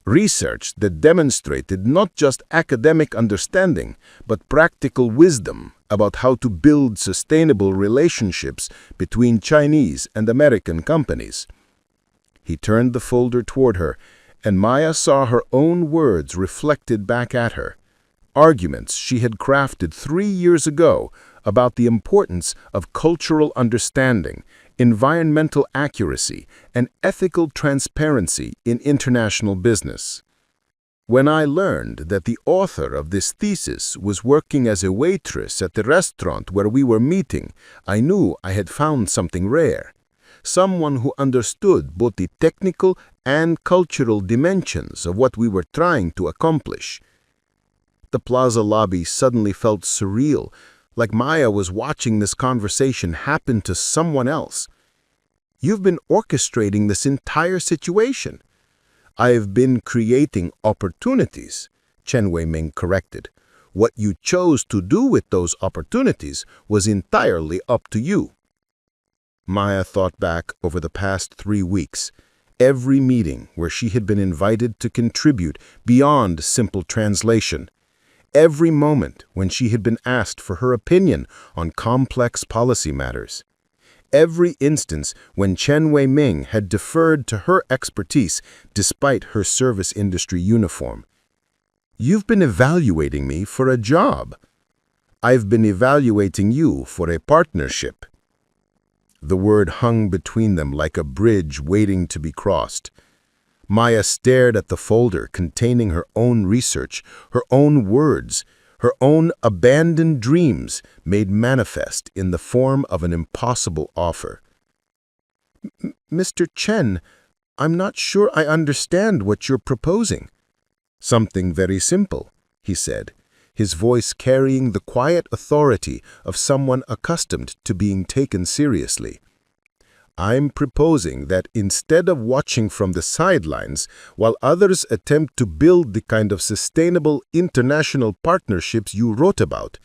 Research that demonstrated not just academic understanding, but practical wisdom about how to build sustainable relationships between Chinese and American companies." He turned the folder toward her, and Maya saw her own words reflected back at her. Arguments she had crafted 3 years ago about the importance of cultural understanding, environmental accuracy, and ethical transparency in international business. When I learned that the author of this thesis was working as a waitress at the restaurant where we were meeting, I knew I had found something rare. Someone who understood both the technical and cultural dimensions of what we were trying to accomplish. The plaza lobby suddenly felt surreal, like Maya was watching this conversation happen to someone else. You've been orchestrating this entire situation. I've been creating opportunities, Chen Wei-Ming corrected. What you chose to do with those opportunities was entirely up to you. Maya thought back over the past 3 weeks, every meeting where she had been invited to contribute beyond simple translation, every moment when she had been asked for her opinion on complex policy matters, every instance when Chen Wei-Ming had deferred to her expertise despite her service industry uniform. You've been evaluating me for a job. I've been evaluating you for a partnership. The word hung between them like a bridge waiting to be crossed. Maya stared at the folder containing her own research, her own words, her own abandoned dreams made manifest in the form of an impossible offer. Mr. Chen, I'm not sure I understand what you're proposing. Something very simple, he said, his voice carrying the quiet authority of someone accustomed to being taken seriously. I'm proposing that instead of watching from the sidelines while others attempt to build the kind of sustainable international partnerships you wrote about,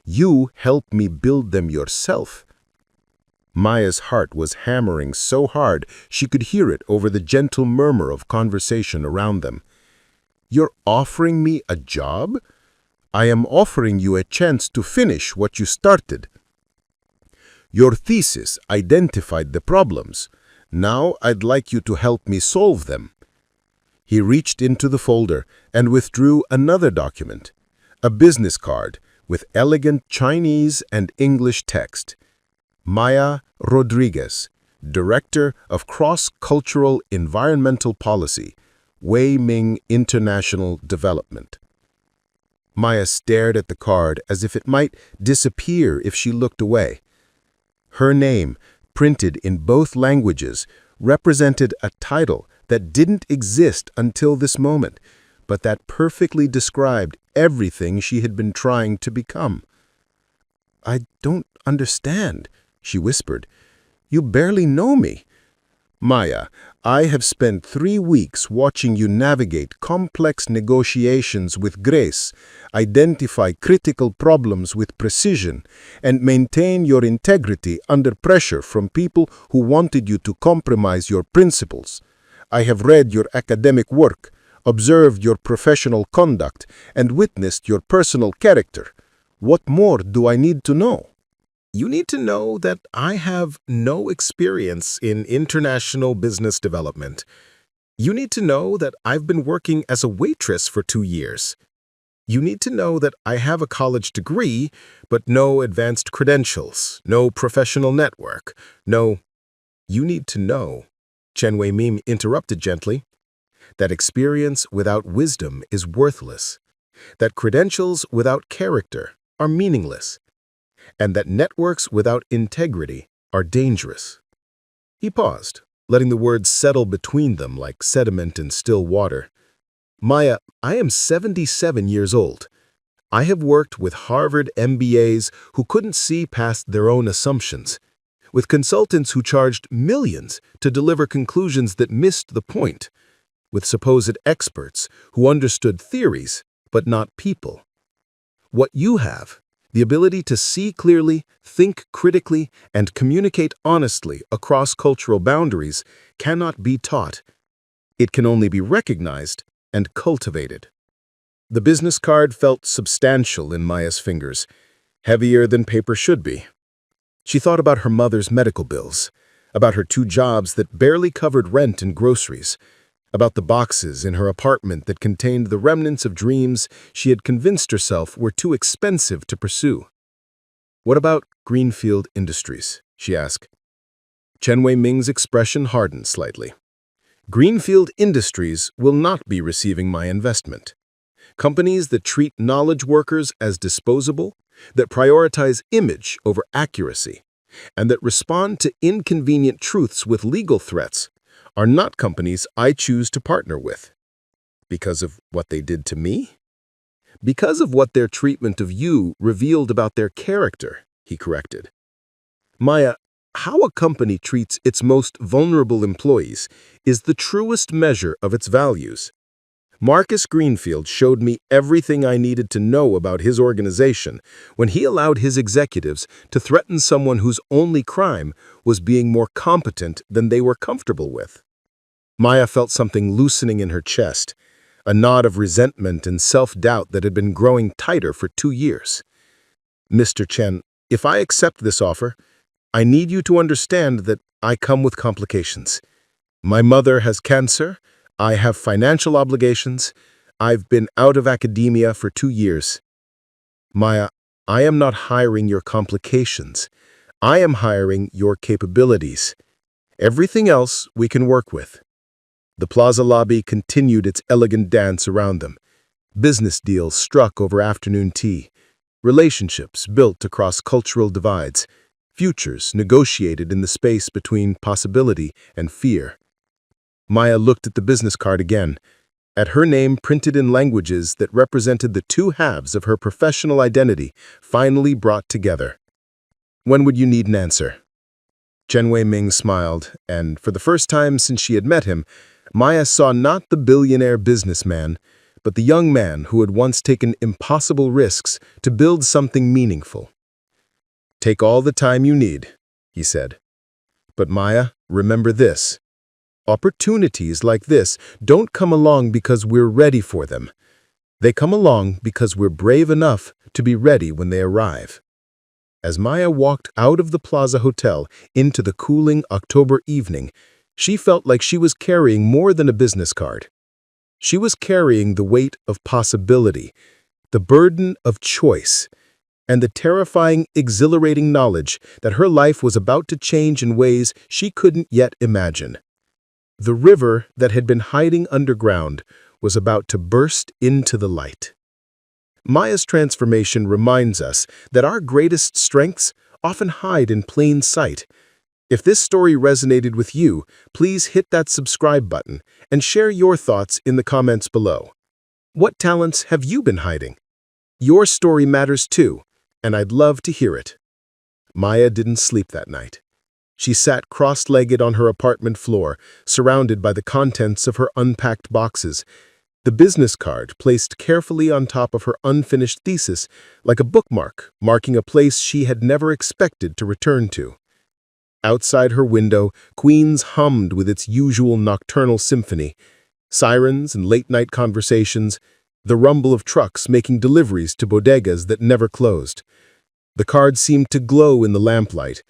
you help me build them yourself. Maya's heart was hammering so hard she could hear it over the gentle murmur of conversation around them. You're offering me a job? I am offering you a chance to finish what you started. Your thesis identified the problems. Now I'd like you to help me solve them. He reached into the folder and withdrew another document, a business card with elegant Chinese and English text. Maya Rodriguez, Director of Cross-Cultural Environmental Policy, Wei-Ming International Development. Maya stared at the card as if it might disappear if she looked away. Her name, printed in both languages, represented a title that didn't exist until this moment, but that perfectly described everything she had been trying to become. I don't understand, she whispered. You barely know me. Maya, I have spent 3 weeks watching you navigate complex negotiations with grace, identify critical problems with precision, and maintain your integrity under pressure from people who wanted you to compromise your principles. I have read your academic work, observed your professional conduct, and witnessed your personal character. What more do I need to know? You need to know that I have no experience in international business development. You need to know that I've been working as a waitress for 2 years. You need to know that I have a college degree, but no advanced credentials, no professional network, no... You need to know, Chen Wei-Ming interrupted gently, that experience without wisdom is worthless, that credentials without character are meaningless, and that networks without integrity are dangerous. He paused, letting the words settle between them like sediment in still water. Maya, I am 77 years old. I have worked with Harvard MBAs who couldn't see past their own assumptions, with consultants who charged millions to deliver conclusions that missed the point, with supposed experts who understood theories but not people. What you have, the ability to see clearly, think critically, and communicate honestly across cultural boundaries, cannot be taught. It can only be recognized and cultivated. The business card felt substantial in Maya's fingers, heavier than paper should be. She thought about her mother's medical bills, about her 2 jobs that barely covered rent and groceries, about the boxes in her apartment that contained the remnants of dreams she had convinced herself were too expensive to pursue. What about Greenfield Industries? She asked. Chen Wei-Ming's expression hardened slightly. Greenfield Industries will not be receiving my investment. Companies that treat knowledge workers as disposable, that prioritize image over accuracy, and that respond to inconvenient truths with legal threats are not companies I choose to partner with. Because of what they did to me? Because of what their treatment of you revealed about their character, he corrected. Maya, how a company treats its most vulnerable employees is the truest measure of its values. Marcus Greenfield showed me everything I needed to know about his organization when he allowed his executives to threaten someone whose only crime was being more competent than they were comfortable with. Maya felt something loosening in her chest, a knot of resentment and self-doubt that had been growing tighter for 2 years. Mr. Chen, if I accept this offer, I need you to understand that I come with complications. My mother has cancer, I have financial obligations, I've been out of academia for 2 years. Maya, I am not hiring your complications. I am hiring your capabilities. Everything else we can work with. The plaza lobby continued its elegant dance around them. Business deals struck over afternoon tea. Relationships built across cultural divides. Futures negotiated in the space between possibility and fear. Maya looked at the business card again, at her name printed in languages that represented the two halves of her professional identity finally brought together. When would you need an answer? Chen Wei-Ming smiled, and for the first time since she had met him, Maya saw not the billionaire businessman, but the young man who had once taken impossible risks to build something meaningful. Take all the time you need, he said. But Maya, remember this. Opportunities like this don't come along because we're ready for them. They come along because we're brave enough to be ready when they arrive. As Maya walked out of the Plaza Hotel into the cooling October evening, she felt like she was carrying more than a business card. She was carrying the weight of possibility, the burden of choice, and the terrifying, exhilarating knowledge that her life was about to change in ways she couldn't yet imagine. The river that had been hiding underground was about to burst into the light. Maya's transformation reminds us that our greatest strengths often hide in plain sight. If this story resonated with you, please hit that subscribe button and share your thoughts in the comments below. What talents have you been hiding? Your story matters too, and I'd love to hear it. Maya didn't sleep that night. She sat cross-legged on her apartment floor, surrounded by the contents of her unpacked boxes, the business card placed carefully on top of her unfinished thesis like a bookmark marking a place she had never expected to return to. Outside her window, Queens hummed with its usual nocturnal symphony, sirens and late-night conversations, the rumble of trucks making deliveries to bodegas that never closed. The card seemed to glow in the lamplight.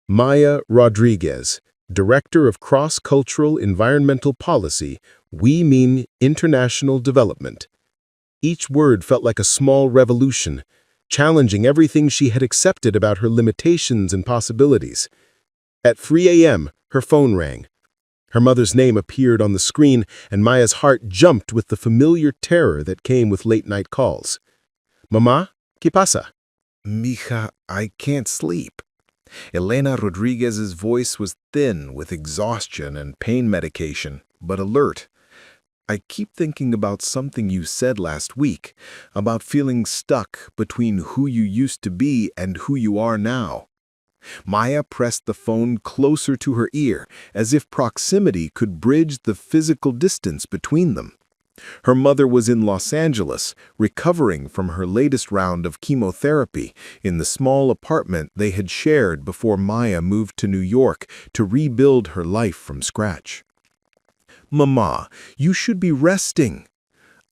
Maya Rodriguez, Director of Cross-Cultural Environmental Policy, We Mean International Development. Each word felt like a small revolution, challenging everything she had accepted about her limitations and possibilities. At 3 a.m., her phone rang. Her mother's name appeared on the screen, and Maya's heart jumped with the familiar terror that came with late-night calls. Mamá, ¿qué pasa? Mija, I can't sleep. Elena Rodriguez's voice was thin with exhaustion and pain medication, but alert. I keep thinking about something you said last week, about feeling stuck between who you used to be and who you are now. Maya pressed the phone closer to her ear, as if proximity could bridge the physical distance between them. Her mother was in Los Angeles, recovering from her latest round of chemotherapy in the small apartment they had shared before Maya moved to New York to rebuild her life from scratch. Mama, you should be resting.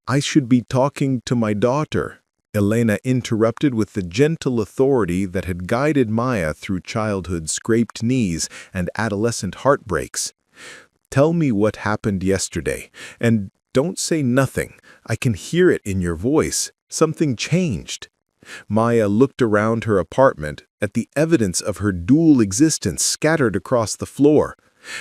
I should be talking to my daughter, Elena interrupted with the gentle authority that had guided Maya through childhood's scraped knees and adolescent heartbreaks. Tell me what happened yesterday, and don't say nothing. I can hear it in your voice. Something changed. Maya looked around her apartment at the evidence of her dual existence scattered across the floor.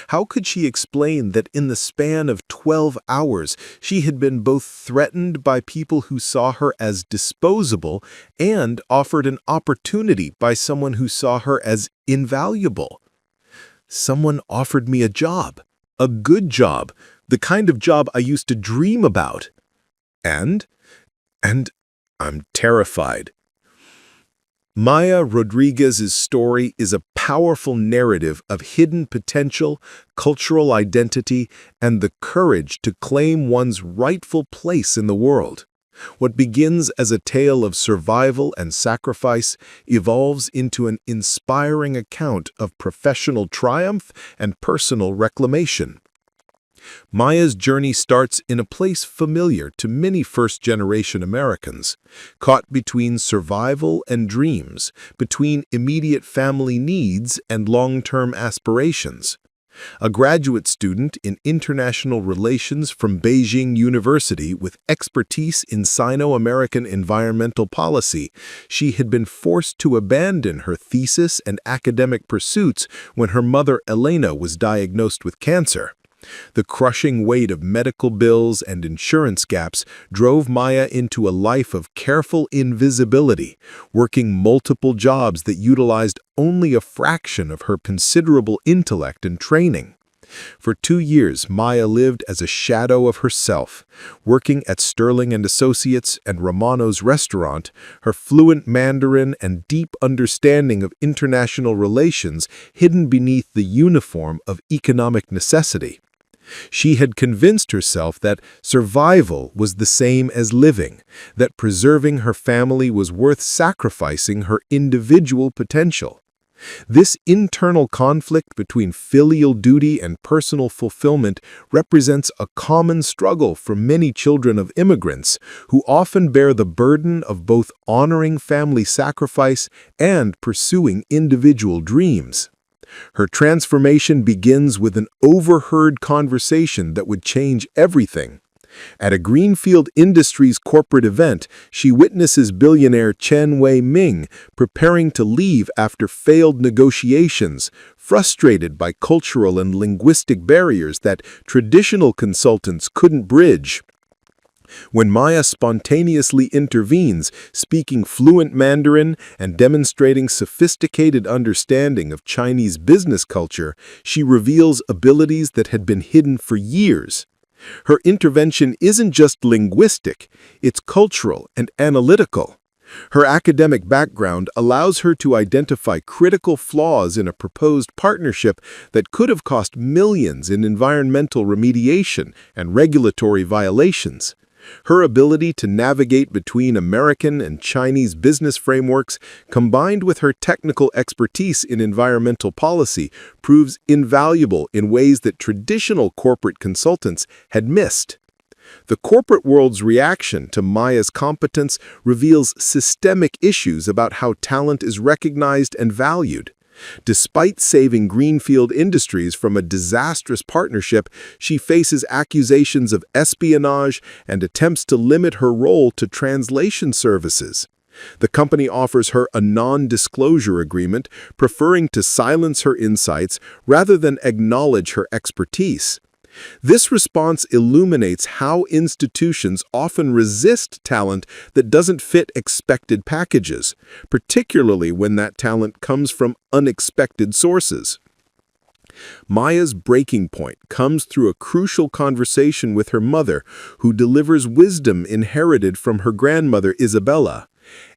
How could she explain that in the span of 12 hours, she had been both threatened by people who saw her as disposable and offered an opportunity by someone who saw her as invaluable? Someone offered me a good job, the kind of job I used to dream about. And I'm terrified. Maya Rodriguez's story is a powerful narrative of hidden potential, cultural identity, and the courage to claim one's rightful place in the world. What begins as a tale of survival and sacrifice evolves into an inspiring account of professional triumph and personal reclamation. Maya's journey starts in a place familiar to many first-generation Americans, caught between survival and dreams, between immediate family needs and long-term aspirations. A graduate student in international relations from Beijing University with expertise in Sino-American environmental policy, she had been forced to abandon her thesis and academic pursuits when her mother Elena was diagnosed with cancer. The crushing weight of medical bills and insurance gaps drove Maya into a life of careful invisibility, working multiple jobs that utilized only a fraction of her considerable intellect and training. For 2 years, Maya lived as a shadow of herself, working at Sterling & Associates and Romano's restaurant. Her fluent Mandarin and deep understanding of international relations hidden beneath the uniform of economic necessity. She had convinced herself that survival was the same as living, that preserving her family was worth sacrificing her individual potential. This internal conflict between filial duty and personal fulfillment represents a common struggle for many children of immigrants, who often bear the burden of both honoring family sacrifice and pursuing individual dreams. Her transformation begins with an overheard conversation that would change everything. At a Greenfield Industries corporate event, she witnesses billionaire Chen Wei-Ming preparing to leave after failed negotiations, frustrated by cultural and linguistic barriers that traditional consultants couldn't bridge. When Maya spontaneously intervenes, speaking fluent Mandarin and demonstrating sophisticated understanding of Chinese business culture, she reveals abilities that had been hidden for years. Her intervention isn't just linguistic, it's cultural and analytical. Her academic background allows her to identify critical flaws in a proposed partnership that could have cost millions in environmental remediation and regulatory violations. Her ability to navigate between American and Chinese business frameworks, combined with her technical expertise in environmental policy, proves invaluable in ways that traditional corporate consultants had missed. The corporate world's reaction to Maya's competence reveals systemic issues about how talent is recognized and valued. Despite saving Greenfield Industries from a disastrous partnership, she faces accusations of espionage and attempts to limit her role to translation services. The company offers her a non-disclosure agreement, preferring to silence her insights rather than acknowledge her expertise. This response illuminates how institutions often resist talent that doesn't fit expected packages, particularly when that talent comes from unexpected sources. Maya's breaking point comes through a crucial conversation with her mother, who delivers wisdom inherited from her grandmother Isabella.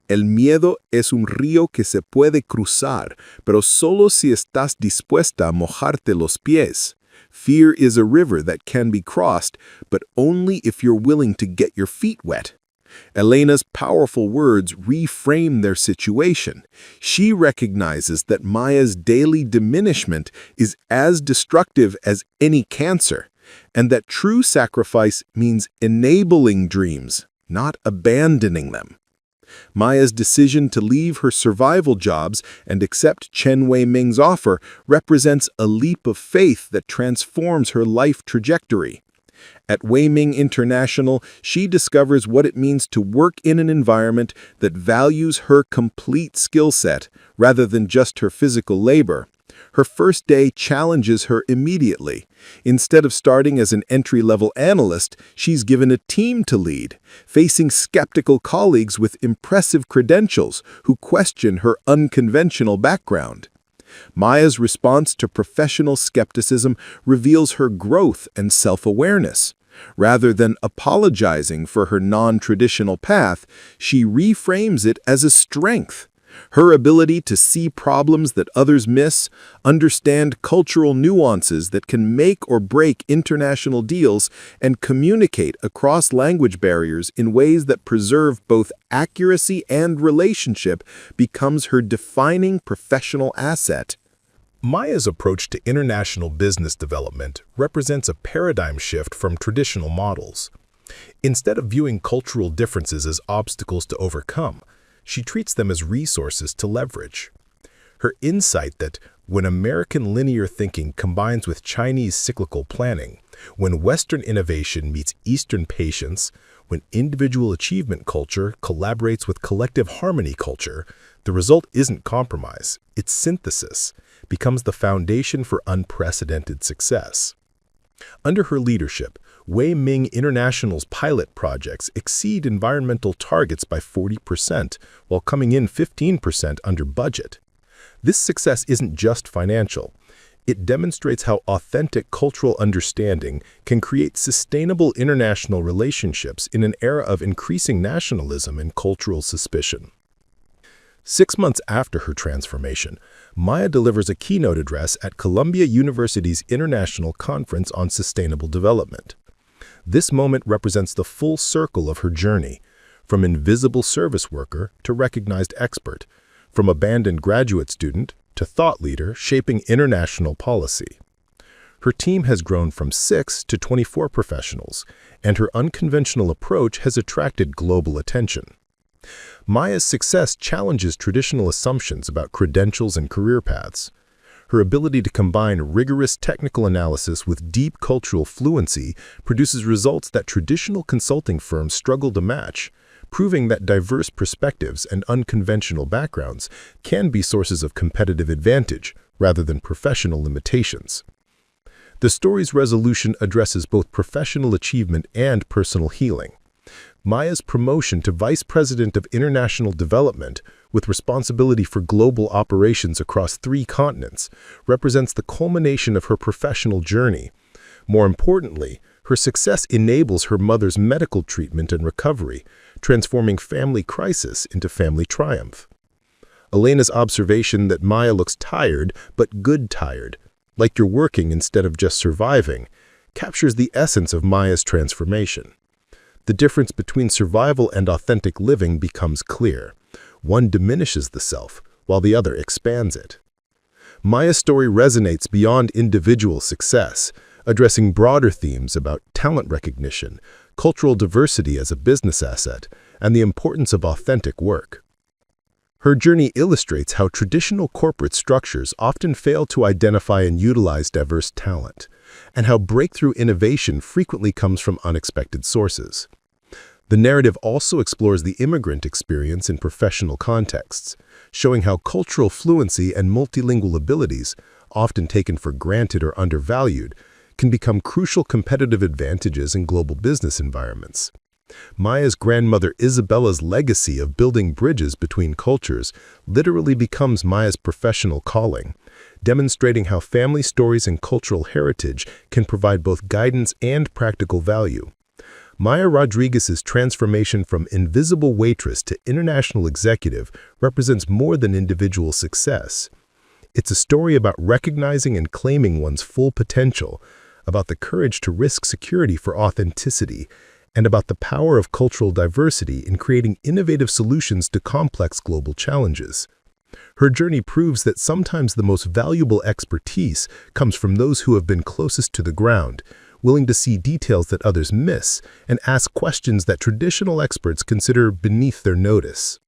El miedo es un río que se puede cruzar, pero solo si estás dispuesta a mojarte los pies. Fear is a river that can be crossed, but only if you're willing to get your feet wet. Elena's powerful words reframe their situation. She recognizes that Maya's daily diminishment is as destructive as any cancer, and that true sacrifice means enabling dreams, not abandoning them. Maya's decision to leave her survival jobs and accept Chen Wei-Ming's offer represents a leap of faith that transforms her life trajectory. At Wei-Ming International, she discovers what it means to work in an environment that values her complete skill set rather than just her physical labor. Her first day challenges her immediately. Instead of starting as an entry-level analyst, she's given a team to lead, facing skeptical colleagues with impressive credentials who question her unconventional background. Maya's response to professional skepticism reveals her growth and self-awareness. Rather than apologizing for her non-traditional path, she reframes it as a strength. Her ability to see problems that others miss, understand cultural nuances that can make or break international deals, and communicate across language barriers in ways that preserve both accuracy and relationship becomes her defining professional asset. Maya's approach to international business development represents a paradigm shift from traditional models. Instead of viewing cultural differences as obstacles to overcome, she treats them as resources to leverage. Her insight that when American linear thinking combines with Chinese cyclical planning, when Western innovation meets Eastern patience, when individual achievement culture collaborates with collective harmony culture, the result isn't compromise, it's synthesis, becomes the foundation for unprecedented success. Under her leadership, Wei-Ming International's pilot projects exceed environmental targets by 40%, while coming in 15% under budget. This success isn't just financial. It demonstrates how authentic cultural understanding can create sustainable international relationships in an era of increasing nationalism and cultural suspicion. 6 months after her transformation, Maya delivers a keynote address at Columbia University's International Conference on Sustainable Development. This moment represents the full circle of her journey, from invisible service worker to recognized expert, from abandoned graduate student to thought leader shaping international policy. Her team has grown from 6 to 24 professionals, and her unconventional approach has attracted global attention. Maya's success challenges traditional assumptions about credentials and career paths. Her ability to combine rigorous technical analysis with deep cultural fluency produces results that traditional consulting firms struggle to match, proving that diverse perspectives and unconventional backgrounds can be sources of competitive advantage rather than professional limitations. The story's resolution addresses both professional achievement and personal healing. Maya's promotion to Vice President of International Development, with responsibility for global operations across 3 continents, represents the culmination of her professional journey. More importantly, her success enables her mother's medical treatment and recovery, transforming family crisis into family triumph. Elena's observation that Maya looks tired, but good tired, like you're working instead of just surviving, captures the essence of Maya's transformation. The difference between survival and authentic living becomes clear. One diminishes the self, while the other expands it. Maya's story resonates beyond individual success, addressing broader themes about talent recognition, cultural diversity as a business asset, and the importance of authentic work. Her journey illustrates how traditional corporate structures often fail to identify and utilize diverse talent, and how breakthrough innovation frequently comes from unexpected sources. The narrative also explores the immigrant experience in professional contexts, showing how cultural fluency and multilingual abilities, often taken for granted or undervalued, can become crucial competitive advantages in global business environments. Maya's grandmother Isabella's legacy of building bridges between cultures literally becomes Maya's professional calling, demonstrating how family stories and cultural heritage can provide both guidance and practical value. Maya Rodriguez's transformation from invisible waitress to international executive represents more than individual success. It's a story about recognizing and claiming one's full potential, about the courage to risk security for authenticity, and about the power of cultural diversity in creating innovative solutions to complex global challenges. Her journey proves that sometimes the most valuable expertise comes from those who have been closest to the ground, willing to see details that others miss, and ask questions that traditional experts consider beneath their notice.